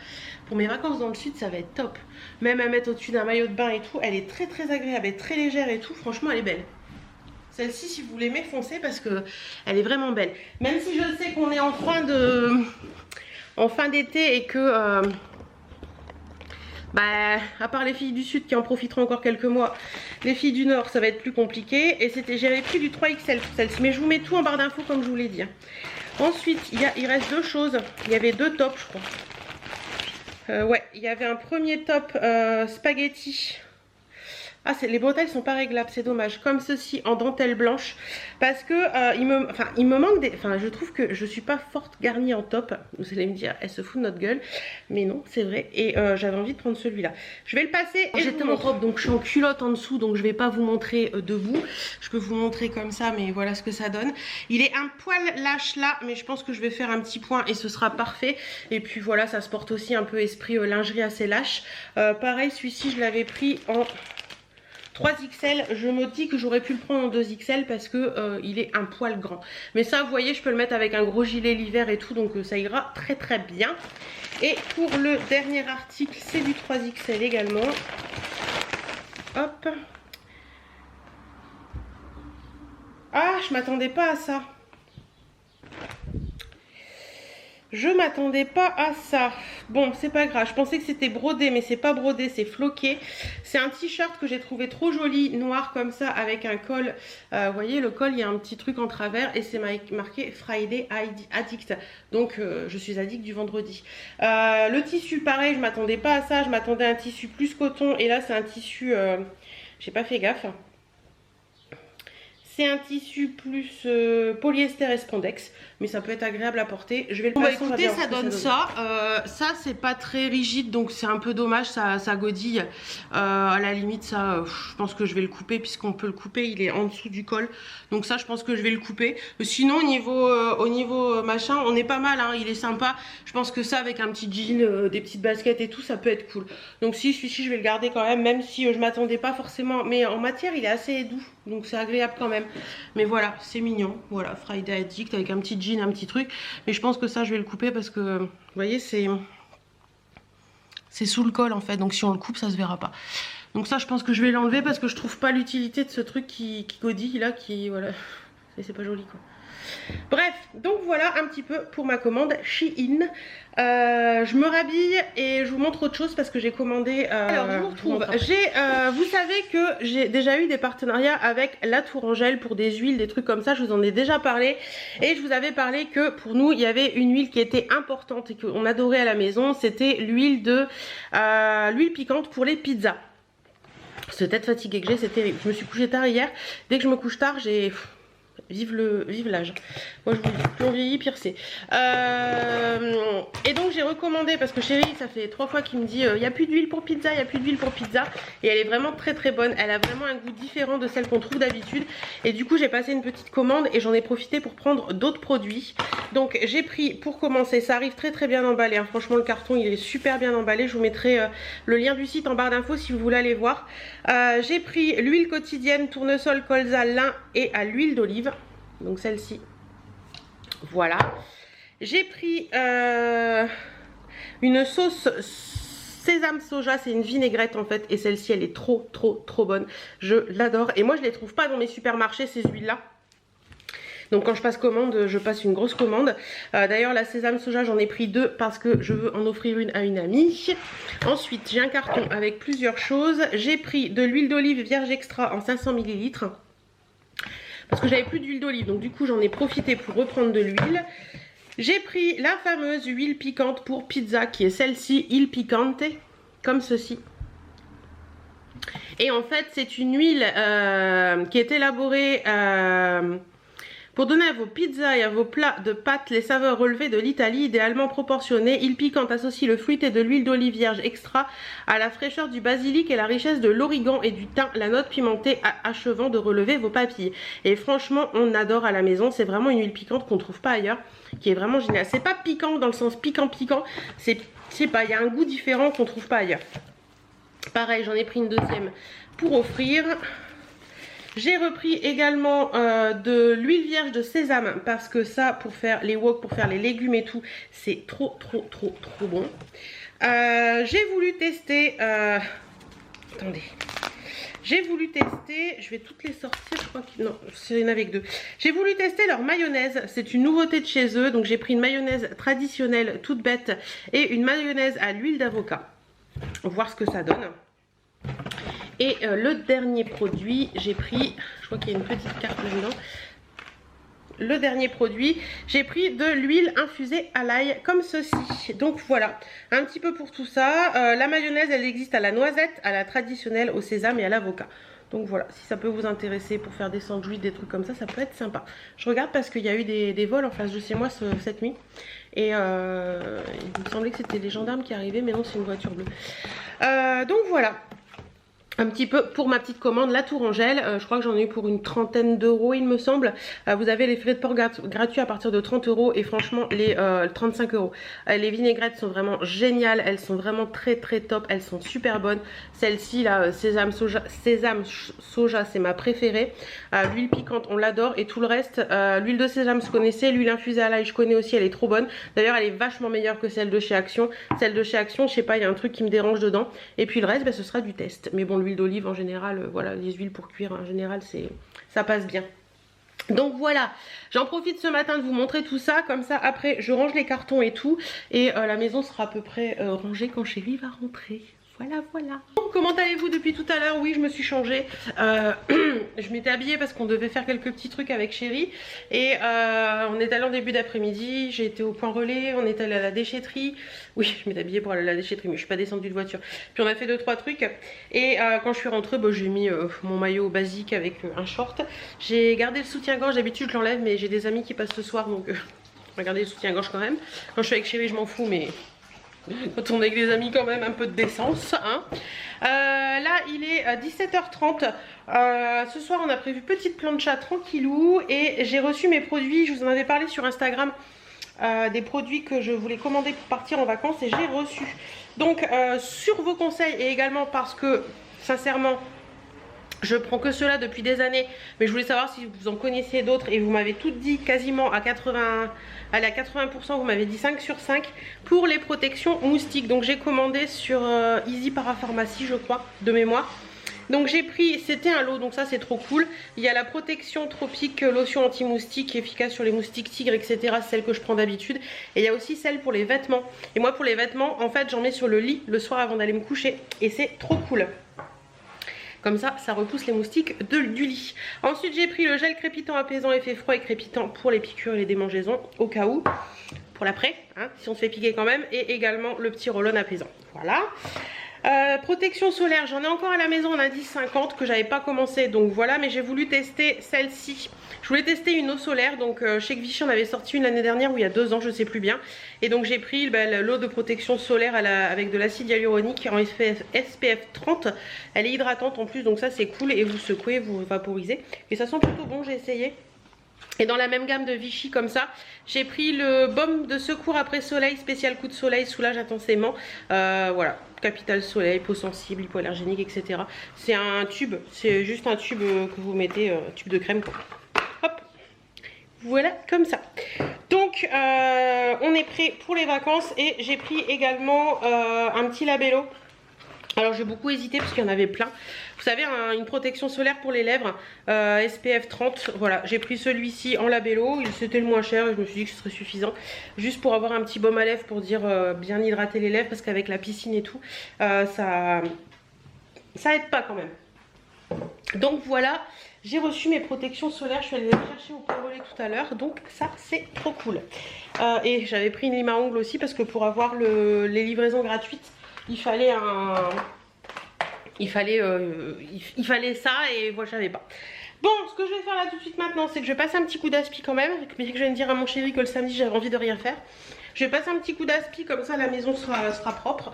Pour mes vacances dans le sud, ça va être top. Même à mettre au-dessus d'un maillot de bain et tout. Elle est très agréable et très légère et tout. Franchement, elle est belle. Celle-ci, si vous l'aimez, foncez parce que elle est vraiment belle. Même si je sais qu'on est en fin d'été et que à part les filles du sud qui en profiteront encore quelques mois, les filles du nord ça va être plus compliqué. Et j'avais pris du 3XL pour celle-ci, mais je vous mets tout en barre d'infos comme je vous l'ai dit. Ensuite il reste deux choses. Il y avait deux tops je crois. Ouais, il y avait un premier top spaghetti. Ah, les bretelles sont pas réglables, c'est dommage. Comme ceci en dentelle blanche. Parce que il me manque des... Enfin, je trouve que je suis pas forte garnie en top. Vous allez me dire, elle se fout de notre gueule. Mais non, c'est vrai. Et j'avais envie de prendre celui-là. Je vais le passer. J'étais en robe, donc je suis en culotte en dessous. Donc je vais pas vous montrer debout. Je peux vous montrer comme ça, mais voilà ce que ça donne. Il est un poil lâche là, mais je pense que je vais faire un petit point et ce sera parfait. Et puis voilà, ça se porte aussi un peu esprit lingerie assez lâche. Pareil, celui-ci, je l'avais pris en 3XL, je me dis que j'aurais pu le prendre en 2XL parce que il est un poil grand. Mais ça, vous voyez, je peux le mettre avec un gros gilet l'hiver et tout, donc ça ira très bien. Et pour le dernier article, c'est du 3XL également. Hop. Ah, je m'attendais pas à ça. Je m'attendais pas à ça. Bon, c'est pas grave. Je pensais que c'était brodé, mais c'est pas brodé, c'est floqué. C'est un t-shirt que j'ai trouvé trop joli, noir comme ça, avec un col. Vous voyez, le col, il y a un petit truc en travers et c'est marqué Friday Addict. Donc, je suis addict du vendredi. Le tissu, pareil, je m'attendais pas à ça. Je m'attendais à un tissu plus coton. Et là, c'est un tissu... j'ai pas fait gaffe. C'est un tissu plus polyester et spandex, mais ça peut être agréable à porter. Je vais le passer. Écoutez, ça donne ça. Ça, c'est pas très rigide, donc c'est un peu dommage, ça godille. À la limite, ça, je pense que je vais le couper, puisqu'on peut le couper, il est en dessous du col. Donc ça, je pense que je vais le couper. Sinon, au niveau machin, on est pas mal, hein, il est sympa. Je pense que ça, avec un petit jean, des petites baskets et tout, ça peut être cool. Donc si, celui-ci, je vais le garder quand même si je m'attendais pas forcément. Mais en matière, il est assez doux, donc c'est agréable quand même. Mais voilà, c'est mignon. Voilà, Friday Addict avec un petit jean, un petit truc. Mais je pense que ça, je vais le couper parce que, vous voyez, c'est sous le col en fait. Donc si on le coupe, ça se verra pas. Donc ça, je pense que je vais l'enlever parce que je trouve pas l'utilité de ce truc qui godille là, voilà. C'est pas joli quoi. Bref, donc voilà un petit peu pour ma commande Shein. Je me rhabille et je vous montre autre chose parce que j'ai commandé. Alors je vous retrouve. Vous savez que j'ai déjà eu des partenariats avec La Tourangelle pour des huiles, des trucs comme ça. Je vous en ai déjà parlé et je vous avais parlé que pour nous il y avait une huile qui était importante et qu'on adorait à la maison. C'était l'huile l'huile piquante pour les pizzas. Cette tête fatiguée que j'ai, c'est terrible. Je me suis couchée tard hier. Dès que je me couche tard, j'ai... Vive l'âge. Moi je vous dis, plus on vieillit, pire c'est. Et donc j'ai recommandé, parce que chérie, ça fait 3 fois qu'il me dit il n'y a plus d'huile pour pizza, il n'y a plus d'huile pour pizza. Et elle est vraiment très très bonne. Elle a vraiment un goût différent de celle qu'on trouve d'habitude. Et du coup j'ai passé une petite commande et j'en ai profité pour prendre d'autres produits. Donc j'ai pris, pour commencer, ça arrive très très bien emballé, hein. Franchement le carton il est super bien emballé. Je vous mettrai le lien du site en barre d'infos si vous voulez aller voir. J'ai pris l'huile quotidienne tournesol, colza, lin et à l'huile d'olive. Donc celle-ci, voilà. J'ai pris une sauce sésame soja, c'est une vinaigrette en fait. Et celle-ci, elle est trop bonne. Je l'adore. Et moi, je les trouve pas dans mes supermarchés, ces huiles-là. Donc quand je passe commande, je passe une grosse commande. D'ailleurs la sésame soja, j'en ai pris 2 parce que je veux en offrir une à une amie. Ensuite, j'ai un carton avec plusieurs choses. J'ai pris de l'huile d'olive vierge extra en 500 ml. Parce que j'avais plus d'huile d'olive, donc du coup j'en ai profité pour reprendre de l'huile. J'ai pris la fameuse huile piquante pour pizza qui est celle-ci, Il Picante, comme ceci. Et en fait c'est une huile qui est élaborée pour donner à vos pizzas et à vos plats de pâtes les saveurs relevées de l'Italie, idéalement proportionnées. Il Piquante associe le fruité de l'huile d'olive vierge extra à la fraîcheur du basilic et la richesse de l'origan et du thym, la note pimentée achevant de relever vos papilles. Et franchement, on adore à la maison. C'est vraiment une huile piquante qu'on ne trouve pas ailleurs, qui est vraiment géniale. C'est pas piquant dans le sens piquant, c'est, je sais pas, il y a un goût différent qu'on ne trouve pas ailleurs. Pareil, j'en ai pris une deuxième pour offrir. J'ai repris également de l'huile vierge de sésame parce que ça, pour faire les wok, pour faire les légumes et tout, c'est trop bon. J'ai voulu tester... attendez. J'ai voulu tester... Je vais toutes les sortir, je crois qu'il... Non, il y en avait que 2. J'ai voulu tester leur mayonnaise. C'est une nouveauté de chez eux. Donc j'ai pris une mayonnaise traditionnelle toute bête et une mayonnaise à l'huile d'avocat. Voir ce que ça donne. Et le dernier produit, j'ai pris, je crois qu'il y a une petite carte là-dedans. Le dernier produit, j'ai pris de l'huile infusée à l'ail comme ceci. Donc voilà, un petit peu pour tout ça. La mayonnaise, elle existe à la noisette, à la traditionnelle, au sésame et à l'avocat. Donc voilà, si ça peut vous intéresser pour faire des sandwichs, des trucs comme ça peut être sympa. Je regarde parce qu'il y a eu des vols en face de chez moi cette nuit. Et il me semblait que c'était les gendarmes qui arrivaient, mais non, c'est une voiture bleue. Donc voilà. Un petit peu pour ma petite commande, La Tourangelle, je crois que j'en ai eu pour une trentaine d'euros il me semble. Vous avez les frais de port gratuits à partir de 30 euros et franchement les 35 euros. Les vinaigrettes sont vraiment géniales, elles sont vraiment très top, elles sont super bonnes. Celle-ci là, sésame soja c'est ma préférée. L'huile piquante on l'adore et tout le reste, l'huile de sésame je connaissais, l'huile infusée à l'ail je connais aussi, elle est trop bonne. D'ailleurs elle est vachement meilleure que celle de chez Action. Celle de chez Action, je sais pas, il y a un truc qui me dérange dedans. Et puis le reste, bah, ce sera du test. Mais bon, l'huile d'olive en général, voilà, les huiles pour cuire en général, ça passe bien. Donc voilà, j'en profite ce matin de vous montrer tout ça, comme ça après je range les cartons et tout, et la maison sera à peu près rangée quand chérie va rentrer. Voilà, voilà. Bon, comment allez-vous depuis tout à l'heure? Oui, je me suis changée. Je m'étais habillée parce qu'on devait faire quelques petits trucs avec Chéri. Et on est allé en début d'après-midi. J'ai été au point relais. On est allé à la déchetterie. Oui, je m'étais habillée pour aller à la déchetterie, mais je suis pas descendue de voiture. Puis on a fait 2-3 trucs. Et quand je suis rentrée, bah, j'ai mis mon maillot basique avec un short. J'ai gardé le soutien-gorge. D'habitude, je l'enlève, mais j'ai des amis qui passent ce soir. Donc, on va garder le soutien-gorge quand même. Quand je suis avec Chéri, je m'en fous, mais... quand on est avec des amis, quand même un peu de décence, hein. Là il est 17h30. Ce soir on a prévu petite plancha tranquillou. Et j'ai reçu mes produits. Je vous en avais parlé sur Instagram, des produits que je voulais commander pour partir en vacances. Et j'ai reçu. Donc sur vos conseils, et également parce que sincèrement je prends que cela depuis des années, mais je voulais savoir si vous en connaissiez d'autres. Et vous m'avez toutes dit quasiment à 80%, allez, à 80%, vous m'avez dit 5 sur 5 pour les protections moustiques. Donc j'ai commandé sur Easy Parapharmacie, je crois, de mémoire. Donc j'ai pris, c'était un lot, donc ça c'est trop cool. Il y a la protection tropique lotion anti-moustique efficace sur les moustiques tigres, etc. C'est celle que je prends d'habitude. Et il y a aussi celle pour les vêtements. Et moi pour les vêtements, en fait j'en mets sur le lit le soir avant d'aller me coucher. Et c'est trop cool. Comme ça, ça repousse les moustiques du lit. Ensuite, j'ai pris le gel crépitant apaisant effet froid et crépitant pour les piqûres et les démangeaisons, au cas où, pour l'après, hein, si on se fait piquer quand même. Et également le petit roll-on apaisant. Voilà. Protection solaire, j'en ai encore à la maison en indice 50 que j'avais pas commencé, donc voilà, mais j'ai voulu tester celle-ci. Je voulais tester une eau solaire, donc chez Vichy on avait sorti une l'année dernière ou il y a 2 ans, je sais plus bien. Et donc j'ai pris l'eau de protection solaire avec de l'acide hyaluronique en SPF 30. Elle est hydratante en plus, donc ça c'est cool, et vous secouez, vous vaporisez. Et ça sent plutôt bon, j'ai essayé. Et dans la même gamme de Vichy comme ça, j'ai pris le baume de secours après soleil, spécial coup de soleil, soulage intensément. Voilà, capital soleil, peau sensible, hypoallergénique, etc. C'est un tube, c'est juste un tube que vous mettez, tube de crème quoi. Hop, voilà comme ça. Donc on est prêt pour les vacances et j'ai pris également un petit labello. Alors j'ai beaucoup hésité parce qu'il y en avait plein. Vous savez, une protection solaire pour les lèvres, SPF 30. Voilà, j'ai pris celui-ci en labello. C'était le moins cher et je me suis dit que ce serait suffisant. Juste pour avoir un petit baume à lèvres pour dire bien hydrater les lèvres. Parce qu'avec la piscine et tout, ça aide pas quand même. Donc voilà, j'ai reçu mes protections solaires. Je suis allée les chercher au point relais tout à l'heure. Donc ça, c'est trop cool. Et j'avais pris une lime à ongles aussi parce que pour avoir les livraisons gratuites, il fallait ça et moi j'avais pas. Bon, ce que je vais faire là tout de suite maintenant, c'est que je vais passer un petit coup d'aspi quand même. Bien que je viens de dire à mon chéri que le samedi j'avais envie de rien faire. Je vais passer un petit coup d'aspi, comme ça la maison sera propre.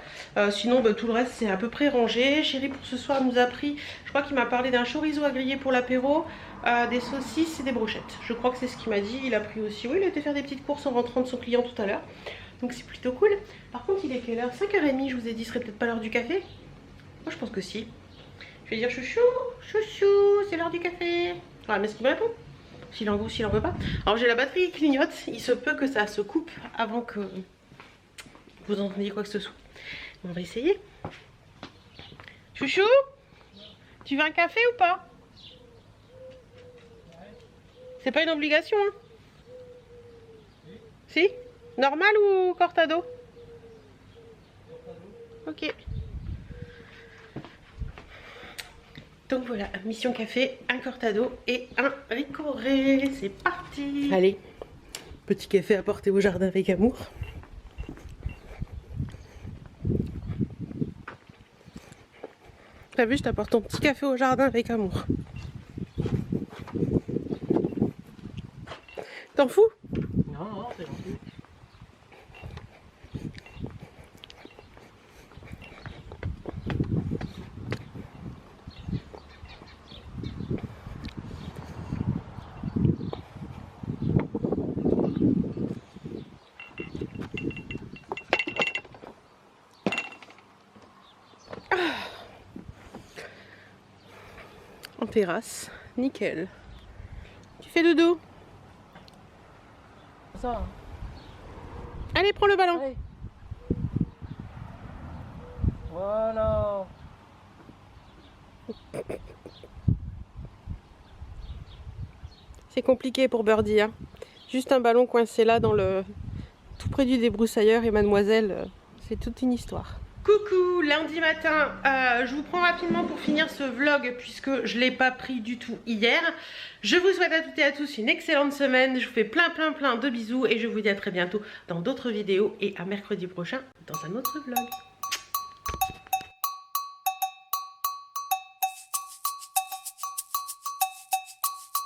Sinon tout le reste c'est à peu près rangé. Chéri pour ce soir nous a pris, je crois qu'il m'a parlé d'un chorizo à griller pour l'apéro, des saucisses et des brochettes. Je crois que c'est ce qu'il m'a dit. Il a pris aussi, oui, il a été faire des petites courses en rentrant de son client tout à l'heure. Donc c'est plutôt cool. Par contre il est quelle heure? 5h30, je vous ai dit, ce serait peut-être pas l'heure du café? Moi je pense que si. Je vais dire chouchou, chouchou, c'est l'heure du café. Voilà, mais est-ce qu'il me répond? S'il en veut ou s'il en veut pas. Alors j'ai la batterie qui clignote, il se peut que ça se coupe avant que vous entendiez quoi que ce soit. On va essayer. Chouchou, tu veux un café ou pas? C'est pas une obligation, hein? Si? Normal ou cortado? Ok. Donc voilà, mission café, un cortado et un ricoré. C'est parti. Allez, petit café apporté au jardin avec amour. T'as vu, je t'apporte ton petit café au jardin avec amour. T'en fous? Non, non, c'est gentil. En terrasse, nickel. Tu fais dodo? Ça. Allez, prends le ballon. Allez. Voilà. C'est compliqué pour Birdie, hein. Juste un ballon coincé là dans le tout près du débroussailleur et mademoiselle, c'est toute une histoire. Coucou, lundi matin, je vous prends rapidement pour finir ce vlog puisque je ne l'ai pas pris du tout hier. Je vous souhaite à toutes et à tous une excellente semaine, je vous fais plein de bisous et je vous dis à très bientôt dans d'autres vidéos et à mercredi prochain dans un autre vlog.